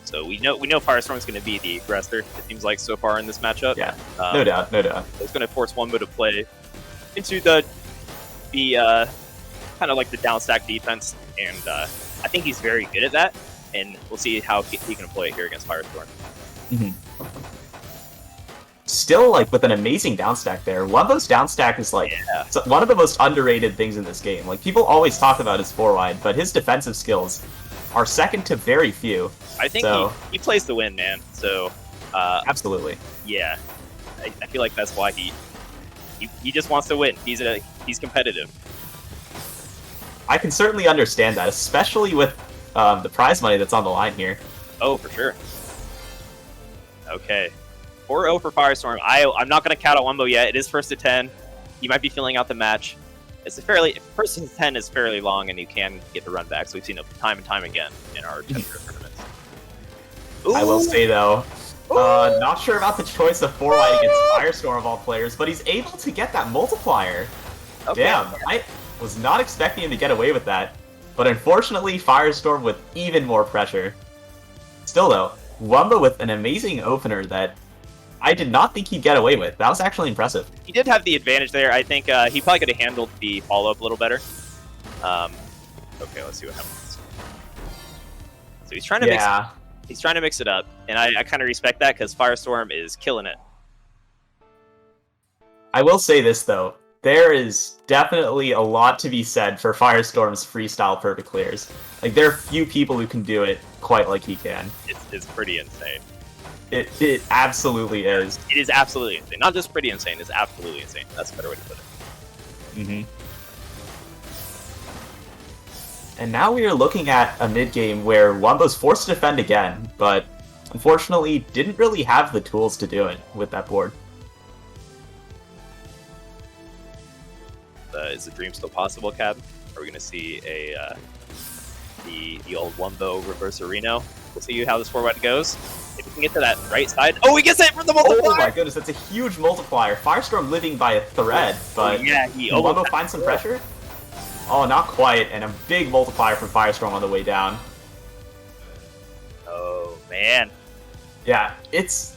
So we know Firestorm's going to be the aggressor, it seems like, so far in this matchup. Yeah, no doubt. It's going to force Wumbo to play into the kind of the down stack defense, and I think he's very good at that, and we'll see how he can employ it here against Firestorm. Mm-hmm. Still, with an amazing downstack there. Wumbo's downstack is, one of the most underrated things in this game. People always talk about his 4-wide, but his defensive skills are second to very few. I think he plays to win, man. So, absolutely. Yeah. I feel like that's why he just wants to win. He's competitive. I can certainly understand that, especially with the prize money that's on the line here. Oh, for sure. Okay. 4-0 for Firestorm. I'm not going to count out Wumbo yet. It is first to 10. You might be filling out the match. First to 10 is fairly long, and you can get the run back. So we've seen it time and time again in our Tetrio tournaments. Ooh. I will say though, not sure about the choice of 4-wide against Firestorm of all players, but he's able to get that multiplier. Okay. Damn, I was not expecting him to get away with that. But unfortunately, Firestorm with even more pressure. Still though, Wumbo with an amazing opener that I did not think he'd get away with. That was actually impressive. He did have the advantage there. I think he probably could have handled the follow-up a little better. Okay, let's see what happens. So he's trying to mix it up, and I kind of respect that because Firestorm is killing it. I will say this though, there is definitely a lot to be said for Firestorm's freestyle perfect clears. Like there are few people who can do it quite like he can. It's pretty insane. It absolutely is. It is absolutely insane. Not just pretty insane, it's absolutely insane. That's a better way to put it. Mm-hmm. And now we are looking at a mid-game where Wumbo's forced to defend again, but unfortunately didn't really have the tools to do it with that board. Is the dream still possible, Cab? Are we going to see the old Wumbo reverse Reno? We'll see how this forward goes. If we can get to that right side. Oh, he gets it from the multiplier! Oh my goodness, that's a huge multiplier. Firestorm living by a thread, but yeah, Wumbo finds some pressure? Oh, not quite, and a big multiplier from Firestorm on the way down. Oh, man. Yeah, it's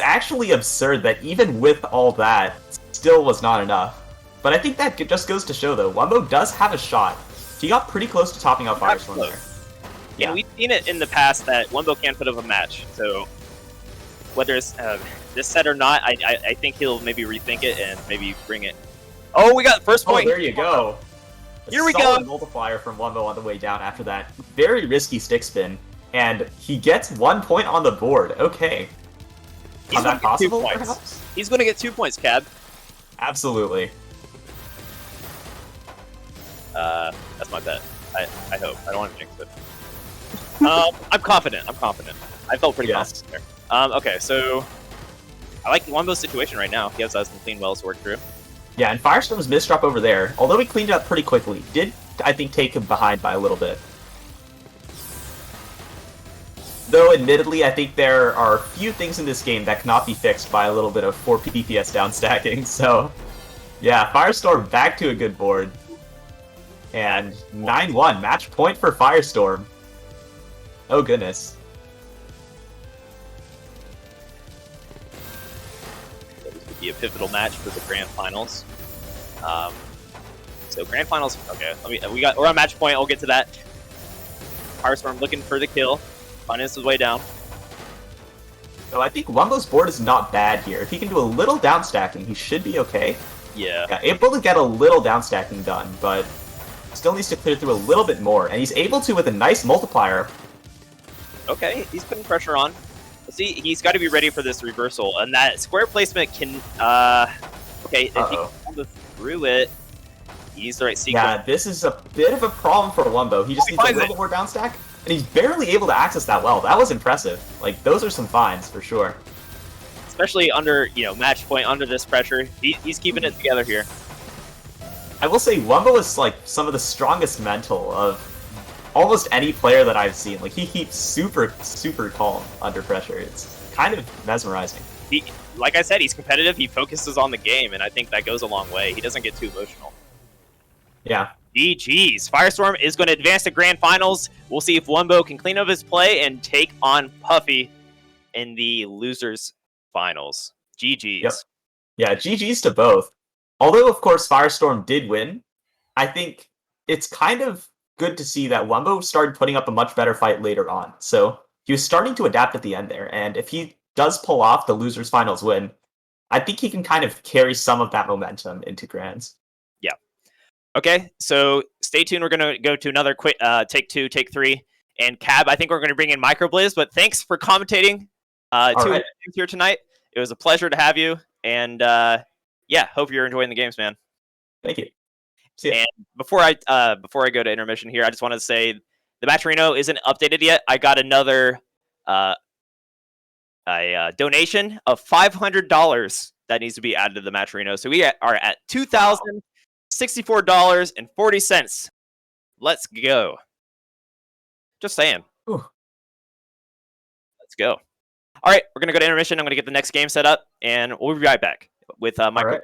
actually absurd that even with all that, still was not enough. But I think that just goes to show, though, Wumbo does have a shot. He got pretty close to topping out Firestorm there. Yeah, and we've seen it in the past that Wumbo can put up a match, so whether it's this set or not, I think he'll maybe rethink it and maybe bring it. Oh, we got first point! Oh, there you go. Here we solid go. Multiplier from Wumbo on the way down after that very risky stick spin, and he gets 1 point on the board. Okay, is that possible? Perhaps he's going to get 2 points, Cab. Absolutely. That's my bet. I hope. I don't want to jinx it. I'm confident. I felt pretty confident there. Okay, so I like Wumbo's situation right now. He has some clean wells to work through. Yeah, and Firestorm's misdrop over there, although he cleaned it up pretty quickly, did, I think, take him behind by a little bit. Though, admittedly, I think there are a few things in this game that cannot be fixed by a little bit of 4 PPS down stacking, so... Yeah, Firestorm back to a good board. And 9-1, match point for Firestorm. Oh, goodness. Be a pivotal match for the grand finals. So grand finals. Okay, we're on match point. I'll get to that. Firestorm looking for the kill. Finance his way down. So I think Wumbo's board is not bad here. If he can do a little down stacking, he should be okay. Yeah. Able to get a little down stacking done, but still needs to clear through a little bit more, and he's able to with a nice multiplier. Okay, he's putting pressure on. See, he's got to be ready for this reversal, and that square placement can. Okay, if he can go through it, he's the right sequence. Yeah, this is a bit of a problem for Wumbo. He just needs a little bit more down stack, and he's barely able to access that well. That was impressive. Like, those are some finds for sure. Especially under, match point, under this pressure. He's keeping it together here. I will say, Wumbo is like some of the strongest mental of almost any player that I've seen. Like, he keeps super calm under pressure. It's kind of mesmerizing. Like I said, he's competitive. He focuses on the game, and I think that goes a long way. He doesn't get too emotional. Yeah. GG's. Firestorm is going to advance to grand finals. We'll see if Wumbo can clean up his play and take on Puffy in the losers finals. GG's. Yep. Yeah, GG's to both. Although, of course, Firestorm did win, I think it's kind of good to see that Wumbo started putting up a much better fight later on. So he was starting to adapt at the end there, and if he does pull off the losers finals win, I think he can kind of carry some of that momentum into grands. Yeah. Okay, so stay tuned. We're going to go to another quick take 2, take 3, and Cab, I think we're going to bring in Microblizz, but thanks for commentating two games here tonight. It was a pleasure to have you, and yeah, hope you're enjoying the games, man. Thank you. See ya. And before I go to intermission here, I just want to say the Matcherino isn't updated yet. I got another donation of $500 that needs to be added to the Matcherino. So we are at $2,064.40. Let's go. Just saying. Ooh. Let's go. All right, we're gonna go to intermission. I'm gonna get the next game set up, and we'll be right back with Micro. Right.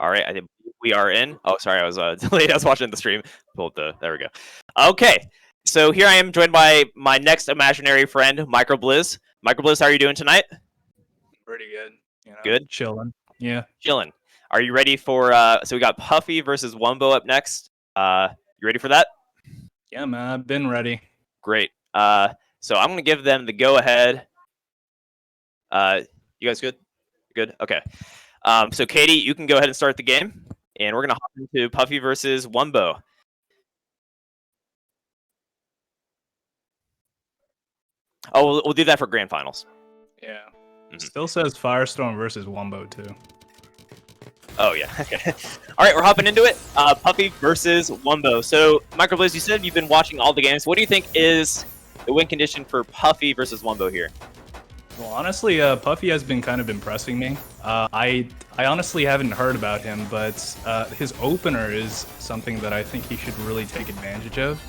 All right, I think we are in. Oh, sorry, I was delayed. I was watching the stream. There we go. Okay, so here I am joined by my next imaginary friend, Microblizz. Microblizz, how are you doing tonight? Pretty good. You know, Good? Chilling. Yeah. Chilling. Are you ready for, so we got Puffy versus Wumbo up next. You ready for that? Yeah, man. I've been ready. Great. So I'm going to give them the go-ahead. You guys good? Good? Okay. So Katie, you can go ahead and start the game, and we're going to hop into Puffy versus Wumbo. Oh, we'll do that for grand finals. Yeah. Mhm. Still says Firestorm versus Wumbo too. Oh, yeah. Okay. All right, we're hopping into it. Puffy versus Wumbo. So, Microblizz, you said you've been watching all the games. What do you think is the win condition for Puffy versus Wumbo here? Well, honestly, Puffy has been kind of impressing me. I honestly haven't heard about him, but his opener is something that I think he should really take advantage of.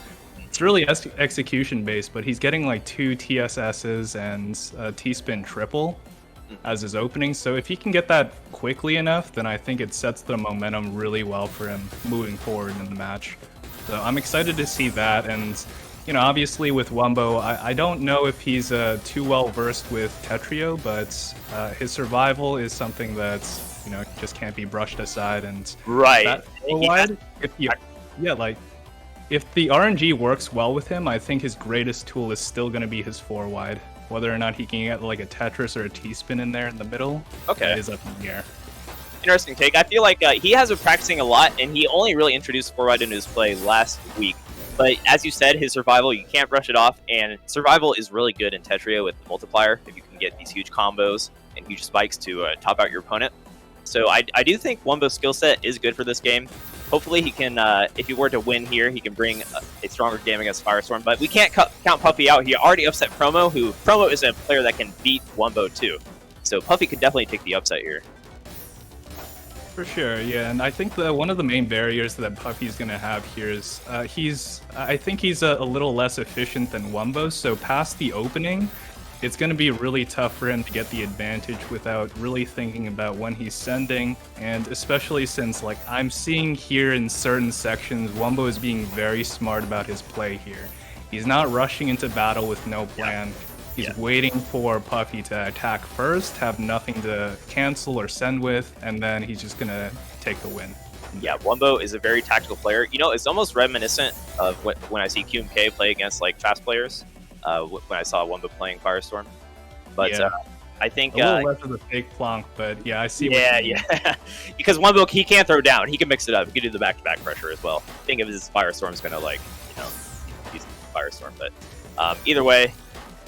It's really execution based, but he's getting like 2 TSSs and a T-spin triple as his opening. So if he can get that quickly enough, then I think it sets the momentum really well for him moving forward in the match. So I'm excited to see that. And you know, obviously with Wumbo, I don't know if he's too well versed with Tetrio, but his survival is something that, you know, just can't be brushed aside. And Right. that wide, if the RNG works well with him, I think his greatest tool is still going to be his 4 wide. Whether or not he can get like a Tetris or a T-spin in there in the middle, Okay. that is up in the air. Interesting take. I feel like he has been practicing a lot, and he only really introduced 4 wide into his play last week. But as you said, his survival, you can't brush it off, and survival is really good in Tetrio with the multiplier if you can get these huge combos and huge spikes to top out your opponent. So I do think Wumbo's skill set is good for this game. Hopefully he can, if he were to win here, he can bring a stronger game against Firestorm. But we can't count Puffy out. He already upset Promo, who Promo is a player that can beat Wumbo too. So Puffy could definitely take the upset here. For sure, yeah, and I think one of the main barriers that Puffy's gonna have here is I think he's a little less efficient than Wumbo, so past the opening, it's gonna be really tough for him to get the advantage without really thinking about when he's sending, and especially since like I'm seeing here in certain sections, Wumbo is being very smart about his play here. He's not rushing into battle with no plan. He's waiting for Puffy to attack first, have nothing to cancel or send with, and then he's just gonna take the win. Yeah, Wumbo is a very tactical player. You know, it's almost reminiscent of when I see QMK play against like fast players. When I saw Wumbo playing Firestorm, but Yeah. I think A little less of a fake plonk, but yeah, I see. yeah, what you mean. yeah. Because Wumbo, he can't throw down. He can mix it up. He can do the back-to-back pressure as well. Think of his Firestorm's gonna like, you know, use Firestorm. But either way,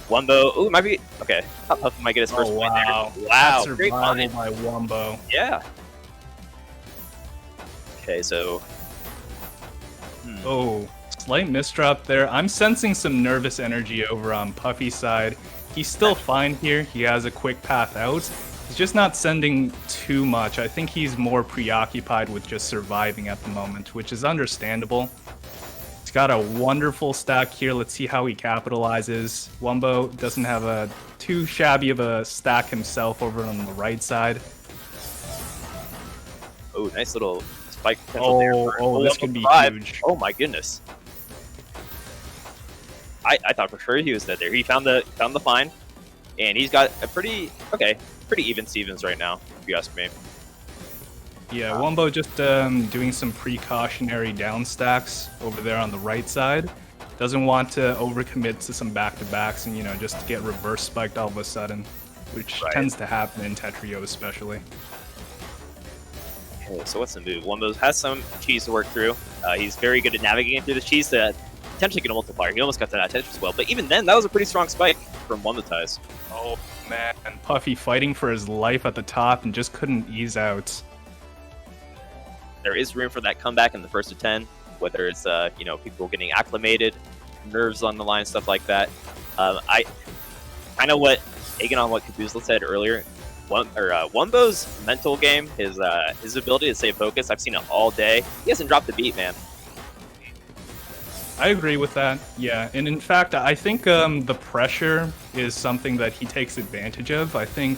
Wumbo. Ooh, might be okay. Puffy might get his first win there. Wow, That's great survival find. by Wumbo. Yeah. Okay, so. Oh, slight misdrop there. I'm sensing some nervous energy over on Puffy's side. He's still fine here. He has a quick path out. He's just not sending too much. I think he's more preoccupied with just surviving at the moment, which is understandable. He's got a wonderful stack here. Let's see how he capitalizes. Wumbo doesn't have a too shabby of a stack himself over on the right side. Oh, nice little spike potential there. This could be huge. Oh my goodness. I thought for sure he was dead there. He found the find, and he's got a pretty even Stevens right now, if you ask me. Yeah, Wumbo just doing some precautionary down stacks over there on the right side. Doesn't want to overcommit to some back-to-backs and, you know, just get reverse spiked all of a sudden, which tends to happen in Tetrio especially. Okay, so what's the move? Wumbo has some cheese to work through. He's very good at navigating through the cheese to potentially get a multiplier. He almost got to that Tetris as well, but even then, that was a pretty strong spike from Wumbo ties. Oh man, Puffy fighting for his life at the top and just couldn't ease out. There is room for that comeback in the first of 10, whether it's you know, people getting acclimated, nerves on the line, stuff like that. I kind of taking on what Kabuzla said earlier. Wumbo's mental game, his ability to stay focused, I've seen it all day. He hasn't dropped the beat, man. I agree with that, yeah. And in fact, I think the pressure is something that he takes advantage of. I think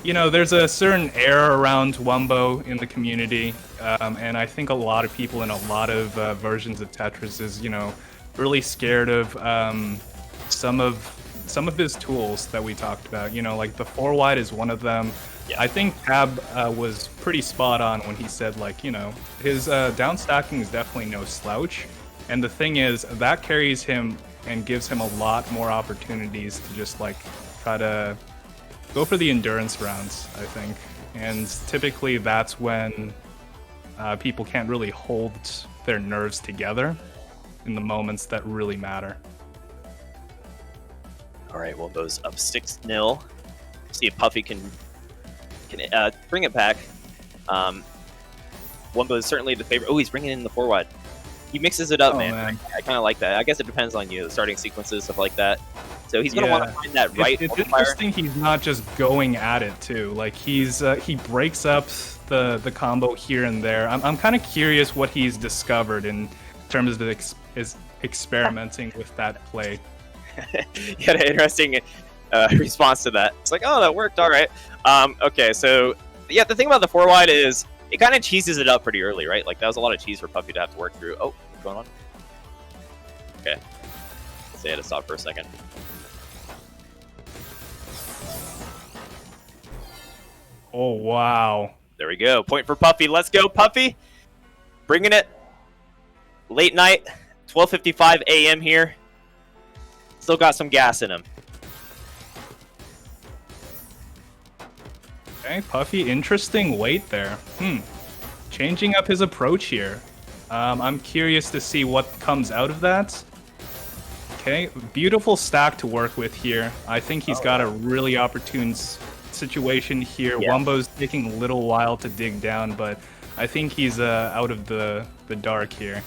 you know, there's a certain air around Wumbo in the community, and I think a lot of people in a lot of versions of Tetris is, you know, really scared of some of his tools that we talked about. You know, like the 4-wide is one of them. Yeah. I think Tab was pretty spot on when he said, like, you know, his down stacking is definitely no slouch. And the thing is, that carries him and gives him a lot more opportunities to just, like, try to go for the endurance rounds, I think. And typically that's when people can't really hold their nerves together in the moments that really matter. All right, Wumbo's up 6-0. See if Puffy can bring it back. Wumbo is certainly the favorite. Oh, he's bringing in the 4-wide. He mixes it up, man. I kind of like that. I guess it depends on you, the starting sequences, stuff like that. So he's going to want to find that right It's interesting he's not just going at it, too. Like, he breaks up the combo here and there. I'm kind of curious what he's discovered in terms of is experimenting with that play. You had an interesting response to that. It's like, oh, that worked, all right. Okay, so yeah, the thing about the 4-wide is it kind of cheeses it up pretty early, right? Like, that was a lot of cheese for Puffy to have to work through. Oh, what's going on? Okay. So I had to stop for a second. Oh, wow. There we go. Point for Puffy. Let's go, Puffy. Bringing it. Late night, 12:55 a.m. here. Still got some gas in him. Okay, Puffy, interesting weight there. Changing up his approach here. I'm curious to see what comes out of that. Okay, beautiful stack to work with here. I think he's got a really opportune situation here. Yeah. Wumbo's taking a little while to dig down, but I think he's out of the dark here.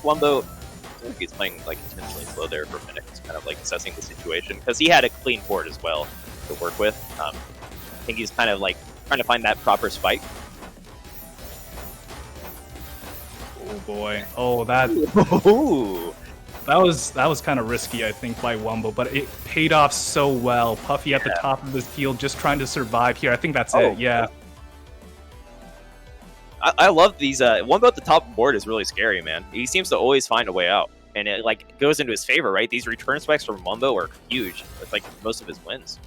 Wumbo, I think he's playing like intentionally slow there for a minute. He's kind of like assessing the situation because he had a clean board as well to work with. I think he's kind of like trying to find that proper spike. Oh boy. Oh, that Ooh. that was kind of risky, I think, by Wumbo, but it paid off so well. Puffy at the top of the field, just trying to survive here. I think that's it. Yeah. I love these. Wumbo at the top of the board is really scary, man. He seems to always find a way out, and it like goes into his favor, right? These return spikes from Wumbo are huge. It's like most of his wins.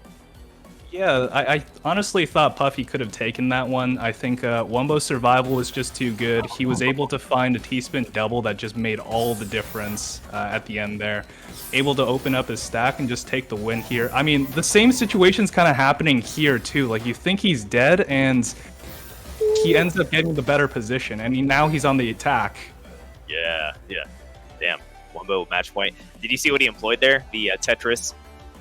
Yeah, I honestly thought Puffy could have taken that one. I think Wumbo's survival was just too good. He was able to find a T-spin double that just made all the difference at the end there. Able to open up his stack and just take the win here. I mean, the same situation's kind of happening here too. Like, you think he's dead and he ends up getting the better position, and now he's on the attack. Yeah. Damn. Wumbo match point. Did you see what he employed there? The Tetris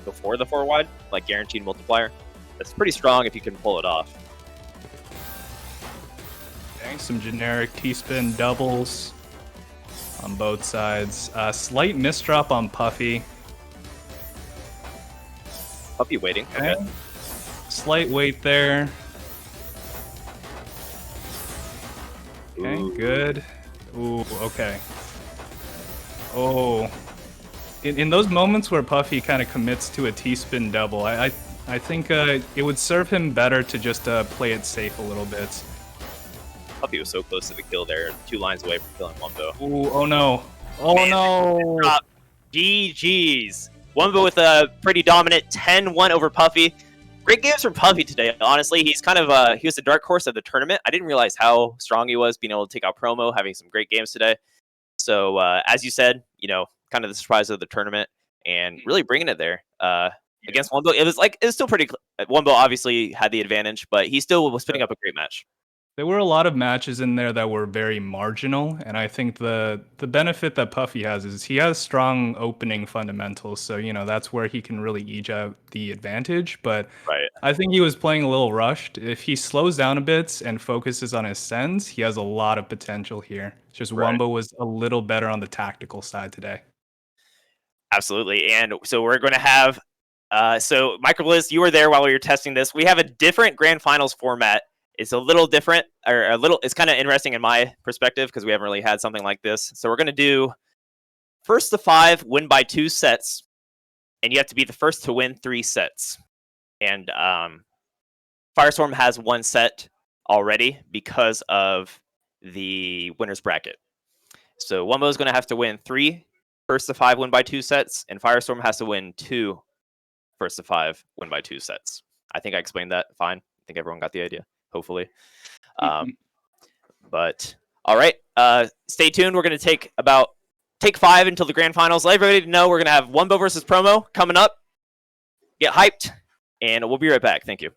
before the 4-wide, like guaranteed multiplier. That's pretty strong if you can pull it off. Okay, some generic T-spin doubles on both sides. Slight misdrop on Puffy. Puffy waiting. Okay. Slight weight there. Okay, Ooh. good. Ooh, okay. Oh. In those moments where Puffy kind of commits to a T-spin double, I think it would serve him better to just play it safe a little bit. Puffy was so close to the kill there, 2 lines away from killing Wumbo. Ooh, oh no. Oh no. Drop. GG's. Wumbo with a pretty dominant 10-1 over Puffy. Great games from Puffy today, honestly. He's kind of, he was the dark horse of the tournament. I didn't realize how strong he was, being able to take out promo, having some great games today. So, as you said, you know, kind of the surprise of the tournament and really bringing it there against Wumbo. It was still pretty. Wumbo obviously had the advantage, but he still was putting up a great match. There were a lot of matches in there that were very marginal, and I think the benefit that Puffy has is he has strong opening fundamentals, so, you know, that's where he can really eke out the advantage, but Right. I think he was playing a little rushed. If he slows down a bit and focuses on his sends, he has a lot of potential here. It's just Right. Wumbo was a little better on the tactical side today. Absolutely. And so we're going to have, so Microbliz, you were there while we were testing this. We have a different grand finals format. It's a little different, or it's kind of interesting in my perspective because we haven't really had something like this. So we're going to do first to 5, win by 2 sets, and you have to be the first to win 3 sets. And Firestorm has one set already because of the winner's bracket. So Wumbo is going to have to win 3 first to 5 win by 2 sets, and Firestorm has to win 2 first to 5 win by 2 sets. I think I explained that fine. I think everyone got the idea, hopefully. But all right, stay tuned. We're going to take 5 until the grand finals. Let everybody know we're going to have Wumbo versus Promo coming up. Get hyped, and we'll be right back. Thank you.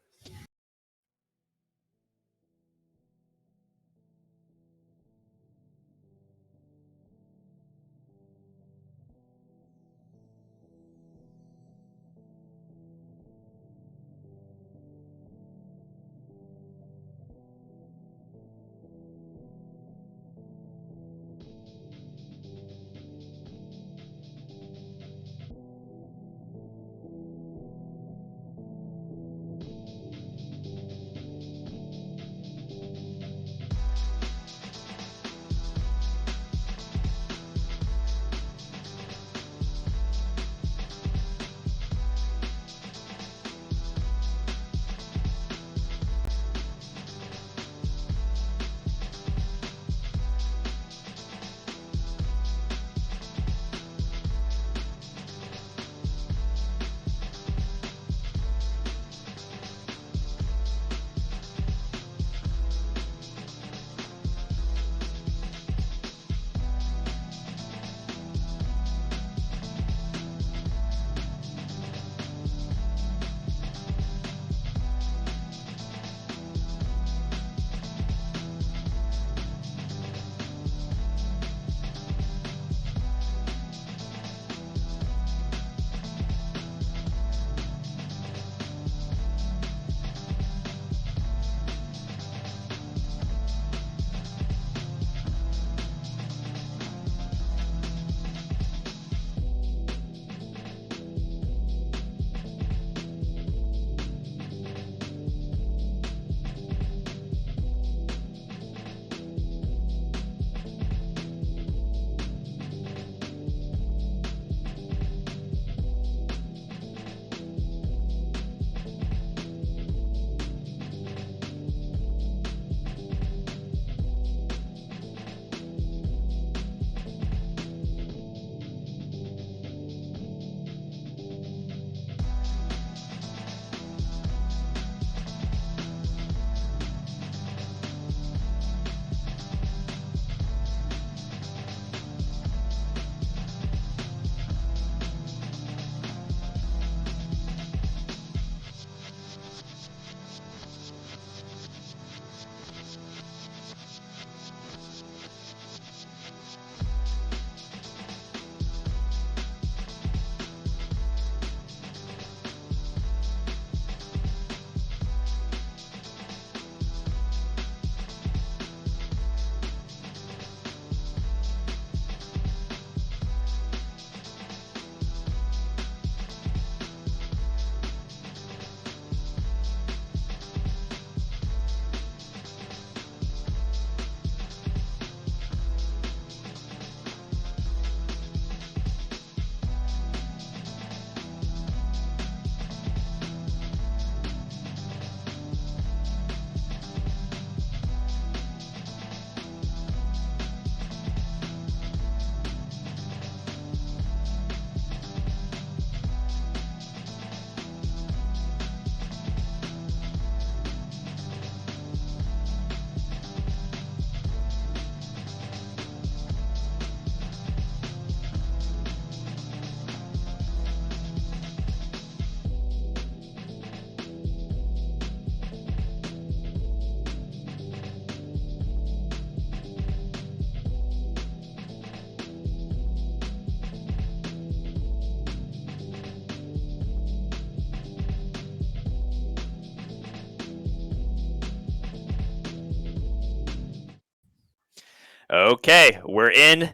Okay, we're in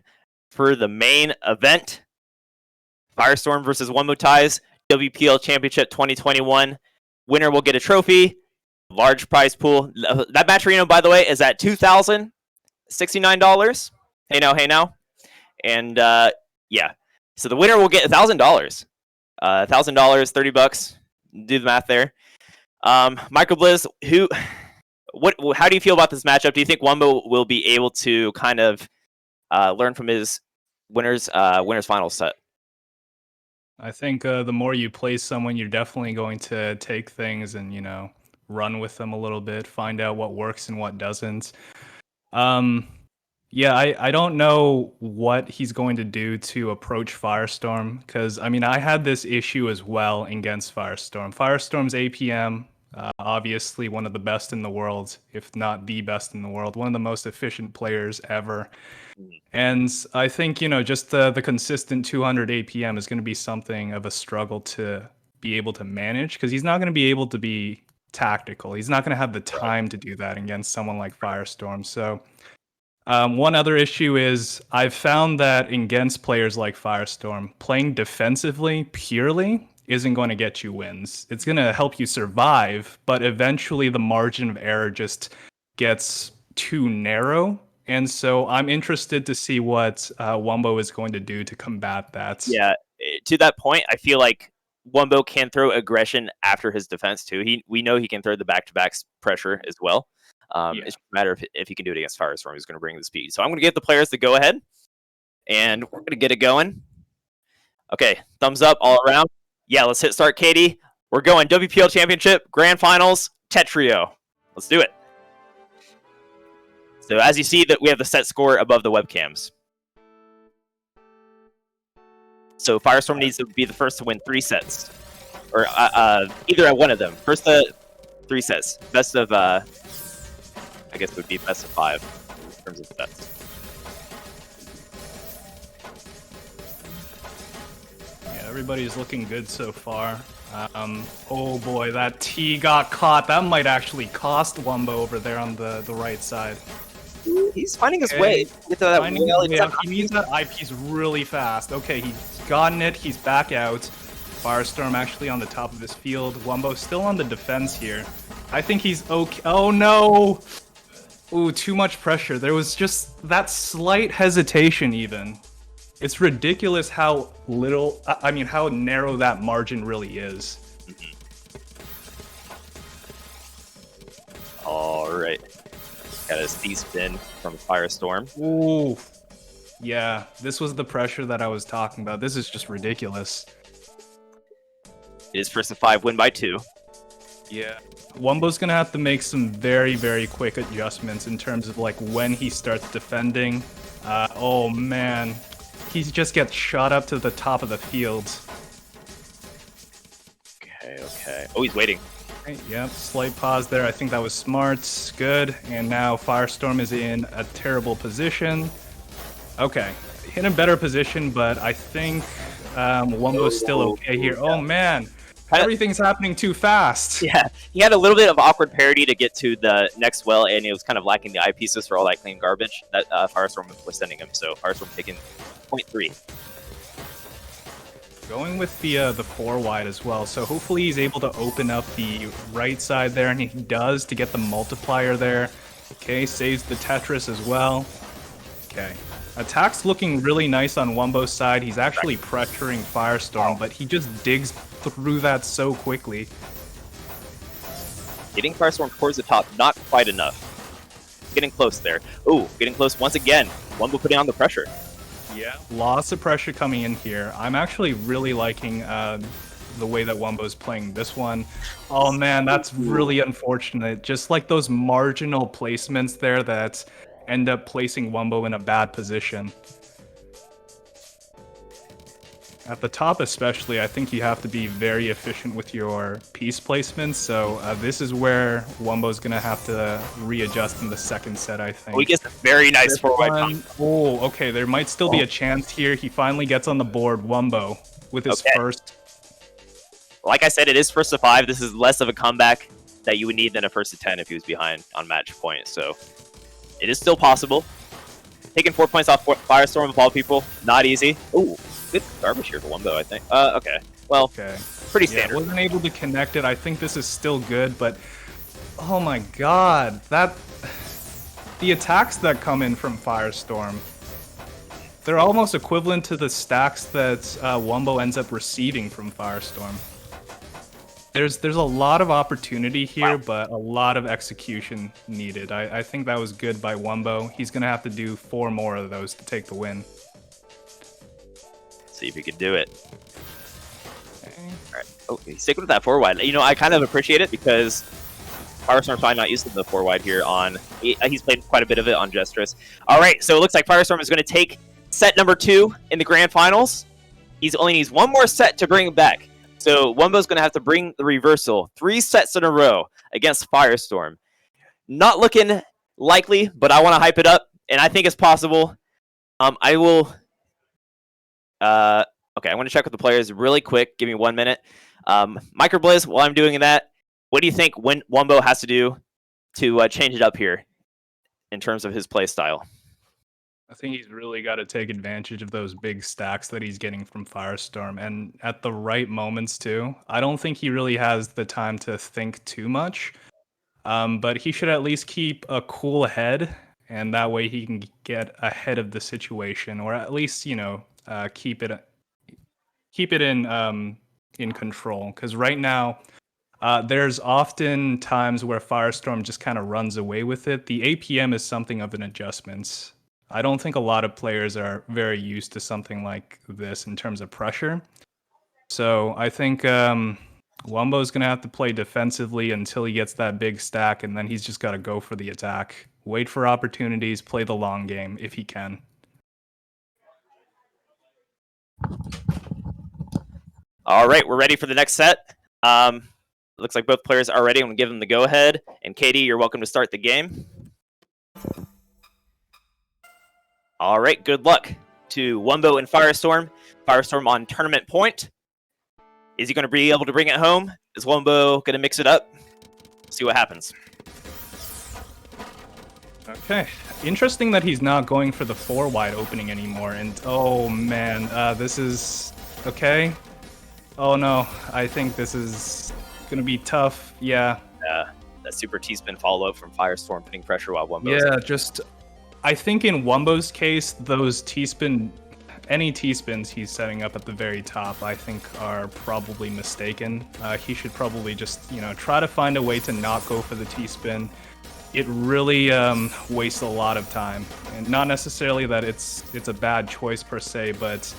for the main event. Firestorm versus Wumbo Ties, WPL Championship 2021. Winner will get a trophy, large prize pool. That match arena, by the way, is at $2,069. Hey now. And yeah, so the winner will get $1,000. $1,000, $30. Do the math there. Michael Blizz, how do you feel about this matchup? Do you think Wumbo will be able to kind of learn from his winners final set? I think the more you play someone, you're definitely going to take things and, run with them a little bit, find out what works and what doesn't. Yeah, I don't know what he's going to do to approach Firestorm, because, I had this issue as well against Firestorm. Firestorm's APM, obviously one of the best in the world, if not the best in the world, one of the most efficient players ever. And I think, just the consistent 200 APM is going to be something of a struggle to be able to manage, because he's not going to be able to be tactical. He's not going to have the time to do that against someone like Firestorm. So one other issue is I've found that against players like Firestorm, playing defensively purely isn't going to get you wins. It's going to help you survive, but eventually the margin of error just gets too narrow. And so I'm interested to see what Wumbo is going to do to combat that. Yeah, to that point, I feel like Wumbo can throw aggression after his defense too. We know he can throw the back-to-back pressure as well. It's just a matter if he can do it against Firestorm. He's going to bring the speed. So I'm going to give the players the go-ahead, and we're going to get it going. Okay, thumbs up all around. Yeah, let's hit start, Katie. We're going WPL Championship, Grand Finals, Tetrio. Let's do it. So as you see, that we have the set score above the webcams. So Firestorm needs to be the first to win 3 sets, or either one of them. First, 3 sets. Best of, I guess it would be best of 5 in terms of sets. Yeah, everybody's looking good so far. Oh boy, that T got caught. That might actually cost Wumbo over there on the right side. He's finding his way. He needs that eyepiece really fast. Okay, he's gotten it. He's back out. Firestorm actually on the top of his field. Wumbo still on the defense here. I think he's okay. Oh no! Ooh, too much pressure. There was just that slight hesitation even. It's ridiculous how little, how narrow that margin really is. All right. Got a C spin from Firestorm. Ooh. Yeah, this was the pressure that I was talking about. This is just ridiculous. It is first to 5, win by 2. Yeah. Wumbo's gonna have to make some very, very quick adjustments in terms of like when he starts defending. Oh man. He just gets shot up to the top of the field. Okay. Oh, he's waiting. Right, yep, slight pause there. I think that was smart. Good. And now Firestorm is in a terrible position. Okay. In a better position, but I think Wumbo's still okay here. Oh, man. Everything's happening too fast. Yeah, he had a little bit of awkward parity to get to the next well, and he was kind of lacking the eyepieces for all that clean garbage that Firestorm was sending him. So Firestorm taking 0.3. Going with the 4 wide as well, so hopefully he's able to open up the right side there, and he does to get the multiplier there. Okay, saves the Tetris as well. Okay. Attack's looking really nice on Wumbo's side. He's actually pressuring Firestorm, but he just digs through that so quickly. Getting Firestorm towards the top, not quite enough. Getting close there. Ooh, getting close once again. Wumbo putting on the pressure. Yeah, lots of pressure coming in here. I'm actually really liking the way that Wumbo's playing this one. Oh man, that's really unfortunate. Just like those marginal placements there that end up placing Wumbo in a bad position. At the top especially, I think you have to be very efficient with your piece placements, so this is where Wumbo's going to have to readjust in the second set, I think. Oh, he gets a very nice 4-wide pop. Oh, okay, there might still be a chance here. He finally gets on the board, Wumbo, with his first. Like I said, it is first to 5. This is less of a comeback that you would need than a first to 10 if he was behind on match point, so it is still possible. Taking 4 points off Firestorm of all people, not easy. Ooh. Good garbage here for Wumbo, I think. Okay. Well, pretty standard. Wasn't able to connect it. I think this is still good, but oh my god, the attacks that come in from Firestorm, they're almost equivalent to the stacks that Wumbo ends up receiving from Firestorm. There's a lot of opportunity here, but a lot of execution needed. I think that was good by Wumbo. He's going to have to do 4 more of those to take the win. See if he could do it. Okay. All right. Oh, he's sticking with that 4 wide. You know, I kind of appreciate it because Firestorm's probably not used to the 4 wide here on... He's played quite a bit of it on Jestrus. All right, so it looks like Firestorm is going to take set number 2 in the grand finals. He only needs 1 more set to bring it back. So Wumbo's going to have to bring the reversal 3 sets in a row against Firestorm. Not looking likely, but I want to hype it up, and I think it's possible. I will... okay, I want to check with the players really quick. Give me 1 minute. Microblizz, while I'm doing that, what do you think Wumbo has to do to change it up here in terms of his play style? I think he's really got to take advantage of those big stacks that he's getting from Firestorm, and at the right moments too. I don't think he really has the time to think too much, but he should at least keep a cool head, and that way he can get ahead of the situation, or at least, you know, keep it in control. Because right now, there's often times where Firestorm just kind of runs away with it. The APM is something of an adjustment. I don't think a lot of players are very used to something like this in terms of pressure. So I think Wumbo's going to have to play defensively until he gets that big stack, and then he's just got to go for the attack. Wait for opportunities, play the long game if he can. All right, we're ready for the next set. Looks like both players are ready. I'm going to give them the go-ahead. And Katie, you're welcome to start the game. All right, good luck to Wumbo and Firestorm. Firestorm on tournament point. Is he going to be able to bring it home? Is Wumbo going to mix it up? See what happens. Okay. Interesting that he's not going for the 4 wide opening anymore. And oh man, this is okay. Oh no, I think this is going to be tough. Yeah. That super T-spin follow-up from Firestorm putting pressure while Wumbo. Yeah, just... I think in Wumbo's case, those T-spin, any T-spins he's setting up at the very top, I think are probably mistaken. He should probably just, you know, try to find a way to not go for the T-spin. It really wastes a lot of time, and not necessarily that it's a bad choice per se, but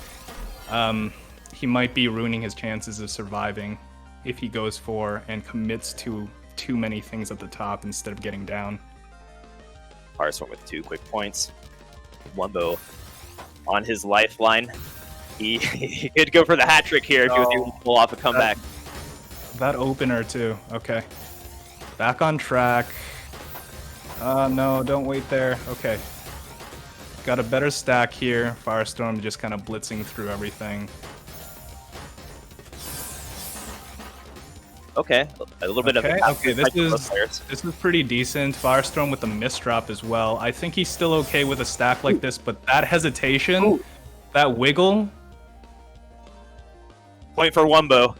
he might be ruining his chances of surviving if he goes for and commits to too many things at the top instead of getting down. Firestorm with 2 quick points. Wumbo on his lifeline. He could go for the hat trick here if he was able to pull off a comeback. That opener too. Okay. Back on track. No, don't wait there. Okay. Got a better stack here. Firestorm just kind of blitzing through everything. Okay, a little bit of a this is pretty decent. Firestorm with the misdrop as well. I think he's still okay with a stack like this, but that hesitation, that wiggle. Point for Wumbo.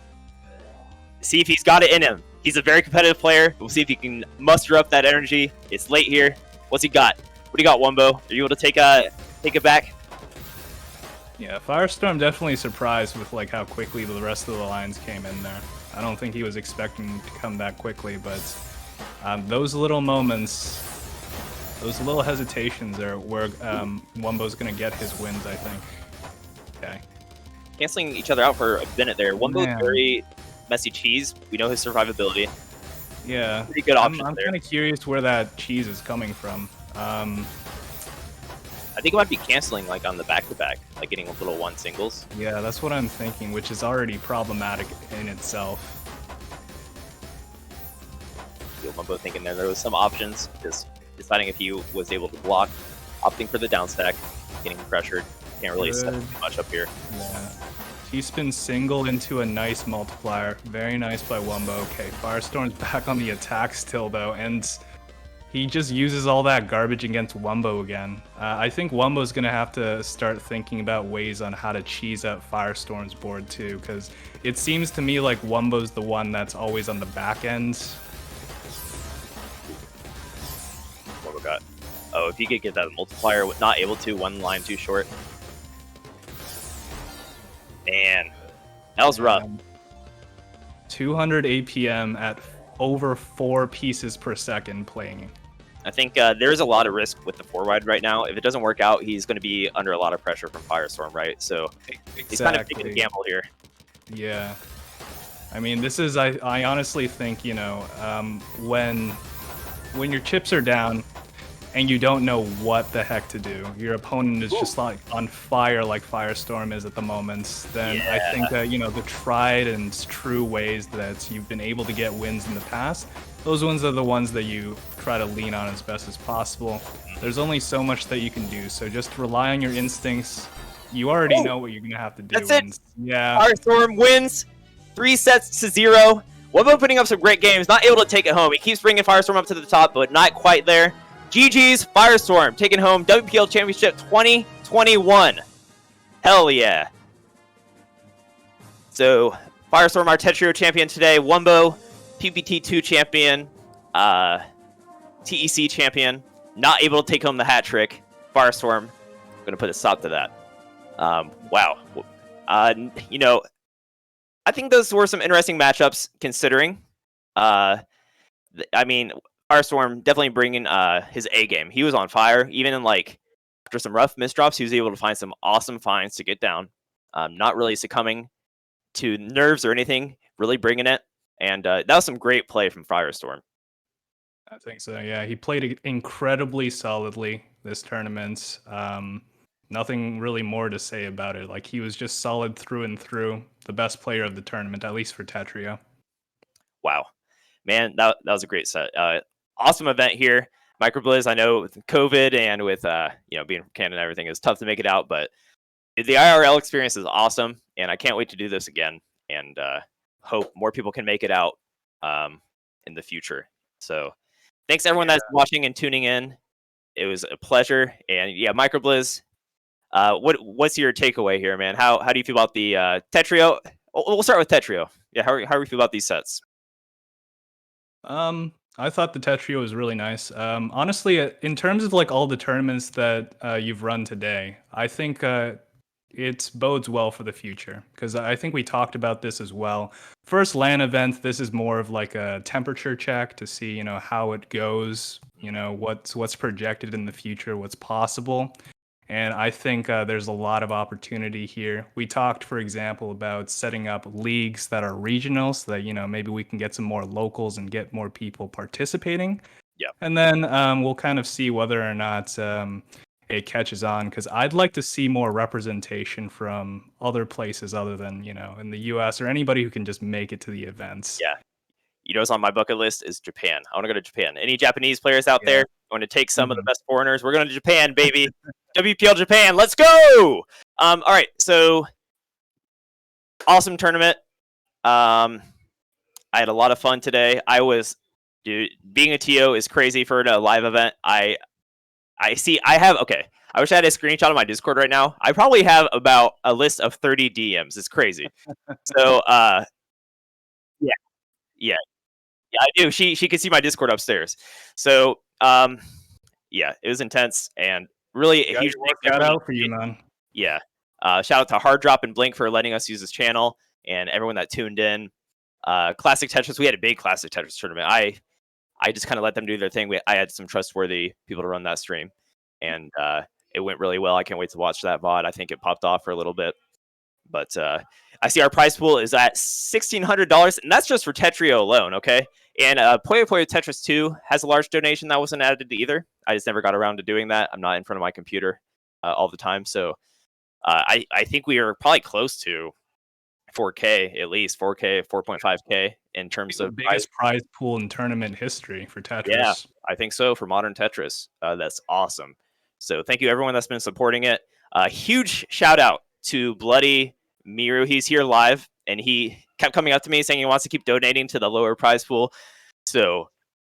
See if he's got it in him. He's a very competitive player. We'll see if he can muster up that energy. It's late here. What's he got? What do you got, Wumbo? Are you able to take it back? Yeah, Firestorm definitely surprised with like how quickly the rest of the lines came in there. I don't think he was expecting to come that quickly, but those little moments, those little hesitations are where Wumbo's going to get his wins, I think. Okay. Canceling each other out for a minute there. Wumbo's very messy cheese. We know his survivability. Yeah. Pretty good option I'm there. kind of curious where that cheese is coming from. I think it might be canceling like on the back-to-back, like getting a little 1 singles. Yeah, that's what I'm thinking, which is already problematic in itself. Wumbo thinking there was some options, just deciding if he was able to block, opting for the down stack, getting pressured. Can't really set too much up here. Yeah. T-spin single into a nice multiplier. Very nice by Wumbo. Okay, Firestorm's back on the attack still though, and he just uses all that garbage against Wumbo again. I think Wumbo's going to have to start thinking about ways on how to cheese up Firestorm's board too, because it seems to me like Wumbo's the one that's always on the back end. Wumbo got... Oh, if he could get that multiplier, not able to, 1 line too short. Man, that was rough. 200 APM at over 4 pieces per second playing. I think there's a lot of risk with the 4-wide right now. If it doesn't work out, he's going to be under a lot of pressure from Firestorm, right? So he's kind of taking a gamble here. Yeah. I mean, this is, I honestly think, you know, when your chips are down and you don't know what the heck to do, your opponent is just like on fire like Firestorm is at the moment, then I think that, you know, the tried and true ways that you've been able to get wins in the past, those ones are the ones that you try to lean on as best as possible. There's only so much that you can do, so just rely on your instincts. You already know what you're going to have to do. That's it. Yeah. Firestorm wins 3-0. Wubbo putting up some great games, not able to take it home. He keeps bringing Firestorm up to the top, but not quite there. GG's Firestorm taking home WPL Championship 2021. Hell yeah. So, Firestorm, our Tetrio champion today. Wumbo, PPT2 champion. TEC champion. Not able to take home the hat trick. Firestorm, going to put a stop to that. Wow. You know, I think those were some interesting matchups considering. I mean, Firestorm definitely bringing his A game. He was on fire. Even in like after some rough misdrops, he was able to find some awesome finds to get down. Not really succumbing to nerves or anything. Really bringing it. And that was some great play from Firestorm. I think so. Yeah, he played incredibly solidly this tournament. Nothing really more to say about it. Like, he was just solid through and through. The best player of the tournament, at least for Tetrio. Wow. Man, that was a great set. Awesome event here. Microblizz, I know with COVID and with you know, being from Canada and everything, it's tough to make it out, but the IRL experience is awesome, and I can't wait to do this again, and hope more people can make it out in the future. So thanks everyone that's watching and tuning in. It was a pleasure. And yeah, Microblizz, what's your takeaway here, man? How do you feel about the Tetrio? We'll start with Tetrio. Yeah, how do you feel about these sets? I thought the Tetrio was really nice. Honestly, in terms of like all the tournaments that you've run today, I think it bodes well for the future, because I think we talked about this as well. First LAN event, this is more of like a temperature check to see, you know, how it goes, you know, what's projected in the future, what's possible. And I think there's a lot of opportunity here. We talked, for example, about setting up leagues that are regional so that, you know, maybe we can get some more locals and get more people participating. Yeah. And then we'll kind of see whether or not it catches on, because I'd like to see more representation from other places other than, you know, in the US, or anybody who can just make it to the events. Yeah. You know what's on my bucket list is Japan. I want to go to Japan. Any Japanese players out there? I want to take some of the best foreigners. We're going to Japan, baby. WPL Japan. Let's go. All right. So awesome tournament. I had a lot of fun today. Dude, being a TO is crazy for a live event. I wish I had a screenshot of my Discord right now. I probably have about a list of 30 DMs. It's crazy. So yeah, I do. She could see my Discord upstairs. So yeah, it was intense and really a huge shout out for you, man. Yeah. Shout out to Hard Drop and Blink for letting us use this channel, and everyone that tuned in. Classic Tetris. We had a big Classic Tetris tournament. I just kind of let them do their thing. I had some trustworthy people to run that stream, and it went really well. I can't wait to watch that VOD. I think it popped off for a little bit. But I see our prize pool is at $1,600, and that's just for Tetrio alone, okay? And Puyo Puyo Tetris 2 has a large donation that wasn't added either. I just never got around to doing that. I'm not in front of my computer all the time. So I think we are probably close to 4K, at least 4K, 4.5K in terms of the biggest prize pool in tournament history for Tetris. Yeah, I think so for modern Tetris. That's awesome. So thank you everyone that's been supporting it. Huge shout out to Bloody Miru. He's here live, and he kept coming up to me saying he wants to keep donating to the lower prize pool. So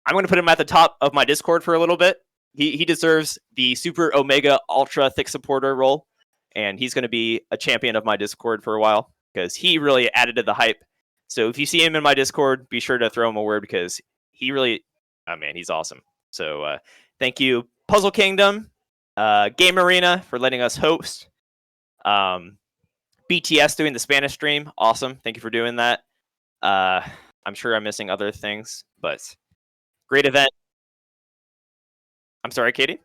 I'm going to put him at the top of my Discord for a little bit. He deserves the super omega ultra thick supporter role, and he's going to be a champion of my Discord for a while because he really added to the hype. So if you see him in my Discord, be sure to throw him a word because he really, oh man, he's awesome. So thank you, Puzzle Kingdom, Game Arena for letting us host. BTS doing the Spanish stream, awesome. Thank you for doing that. I'm sure I'm missing other things, but great event. I'm sorry, Katie.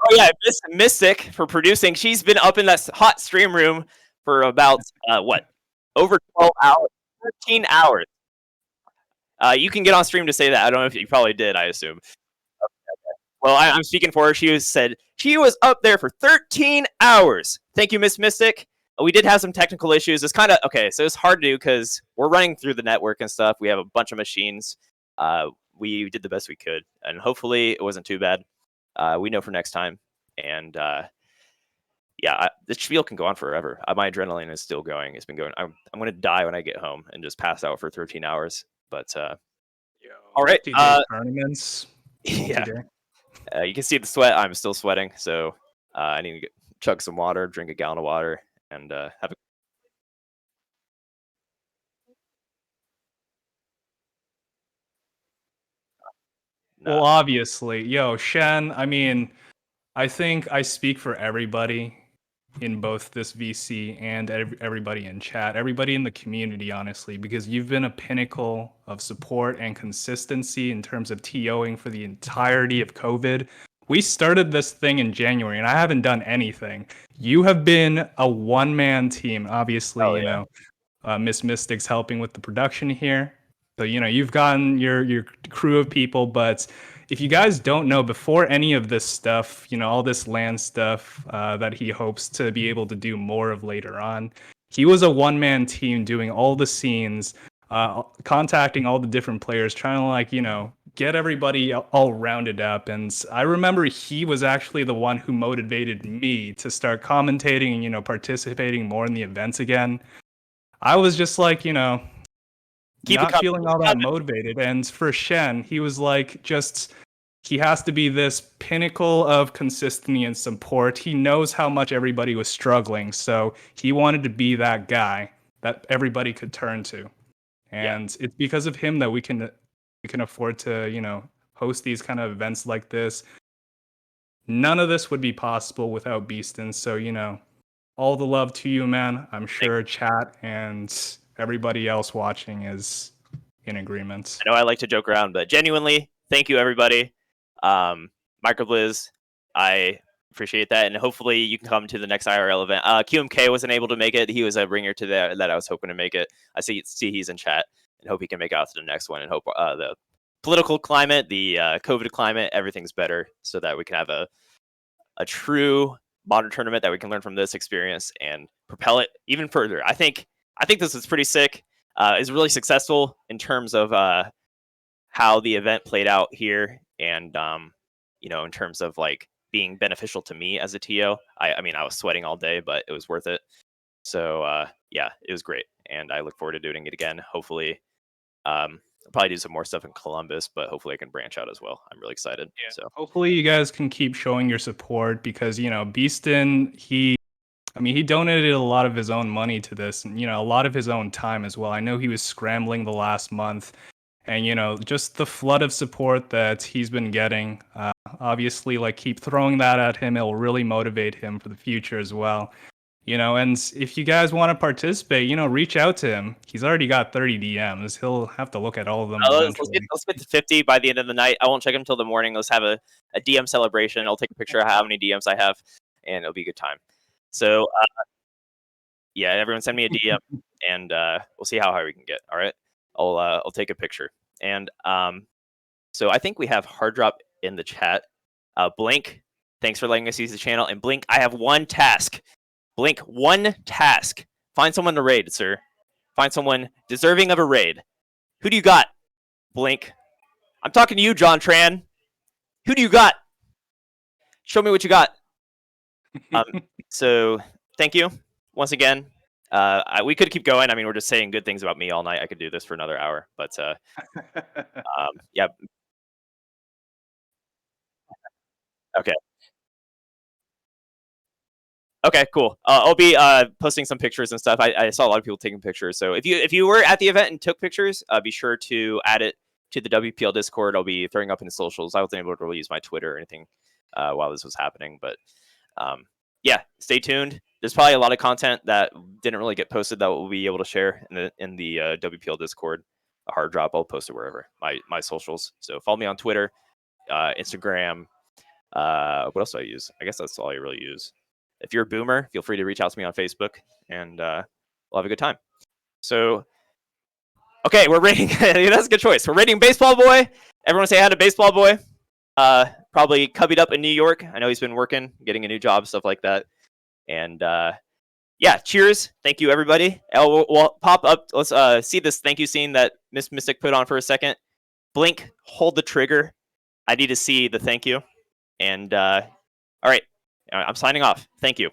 Oh yeah, Miss Mystic for producing. She's been up in that hot stream room for about over 12 hours, 13 hours. You can get on stream to say that. I don't know if you probably did. I assume. Well, I'm speaking for her. Said she was up there for 13 hours. Thank you, Miss Mystic. We did have some technical issues. It's kind of okay. So it's hard to do because we're running through the network and stuff. We have a bunch of machines. We did the best we could, and hopefully it wasn't too bad. We know for next time. And the spiel can go on forever. My adrenaline is still going. It's been going. I'm going to die when I get home and just pass out for 13 hours. But all right. Tournaments. Yeah. You can see the sweat. I'm still sweating, so I need to chug some water, drink a gallon of water, and have a. Well, obviously, Shen. I mean, I think I speak for everybody in both this VC and everybody in chat, everybody in the community, honestly, because you've been a pinnacle of support and consistency in terms of TOing for the entirety of COVID. We started this thing in January, and I haven't done anything. You have been a one-man team. Obviously, Miss Mystic's helping with the production here. So, you've gotten your crew of people, but if you guys don't know, before any of this stuff, all this land stuff that he hopes to be able to do more of later on, he was a one-man team doing all the scenes, contacting all the different players, trying to get everybody all rounded up. And I remember he was actually the one who motivated me to start commentating and participating more in the events again. I was just like, not feeling all that motivated. And for Shen, he was like, he has to be this pinnacle of consistency and support. He knows how much everybody was struggling, so he wanted to be that guy that everybody could turn to. And it's because of him that we can afford to, host these kind of events like this. None of this would be possible without Beaston. So, all the love to you, man. I'm sure chat and everybody else watching is in agreement. I know I like to joke around, but genuinely, thank you, everybody. Microblizz, I appreciate that, and hopefully you can come to the next IRL event. QMK wasn't able to make it. He was a ringer to that I was hoping to make it. I see he's in chat, and hope he can make it out to the next one, and hope the political climate, the COVID climate, everything's better, so that we can have a true modern tournament that we can learn from this experience and propel it even further. I think this is pretty sick. It's really successful in terms of how the event played out here, and in terms of being beneficial to me as a TO. I mean, I was sweating all day, but it was worth it. So it was great, and I look forward to doing it again. Hopefully, I'll probably do some more stuff in Columbus, but hopefully I can branch out as well. I'm really excited. Yeah. So hopefully you guys can keep showing your support, because Beaston, he donated a lot of his own money to this, and a lot of his own time as well. I know he was scrambling the last month, and just the flood of support that he's been getting. Obviously, keep throwing that at him. It'll really motivate him for the future as well. And if you guys want to participate, reach out to him. He's already got 30 DMs. He'll have to look at all of them eventually. Let's get to 50 by the end of the night. I won't check him until the morning. Let's have a DM celebration. I'll take a picture of how many DMs I have, and it'll be a good time. So, everyone send me a DM, and we'll see how high we can get. All right, I'll take a picture. And so I think we have Hard Drop in the chat. Blink, thanks for letting us use the channel. And Blink, I have one task. Blink, one task. Find someone to raid, sir. Find someone deserving of a raid. Who do you got, Blink? I'm talking to you, John Tran. Who do you got? Show me what you got. So thank you once again. We could keep going. I mean, we're just saying good things about me all night. I could do this for another hour, but yeah. Okay. Okay, cool. I'll be posting some pictures and stuff. I saw a lot of people taking pictures. So if you were at the event and took pictures, be sure to add it to the WPL Discord. I'll be throwing up in the socials. I wasn't able to really use my Twitter or anything while this was happening, but yeah, stay tuned. There's probably a lot of content that didn't really get posted that we'll be able to share in the WPL Discord. A hard drop, I'll post it wherever my socials. So follow me on Twitter, Instagram. What else do I use? I guess that's all I really use. If you're a boomer, feel free to reach out to me on Facebook, and we'll have a good time. So, okay, we're rating. That's a good choice. We're rating Baseball Boy. Everyone say hi to Baseball Boy. Probably cubbied up in New York. I know he's been working, getting a new job, stuff like that. And yeah, cheers. Thank you, everybody. We'll pop up. Let's see this thank you scene that Miss Mystic put on for a second. Blink, hold the trigger. I need to see the thank you. And all right, I'm signing off. Thank you.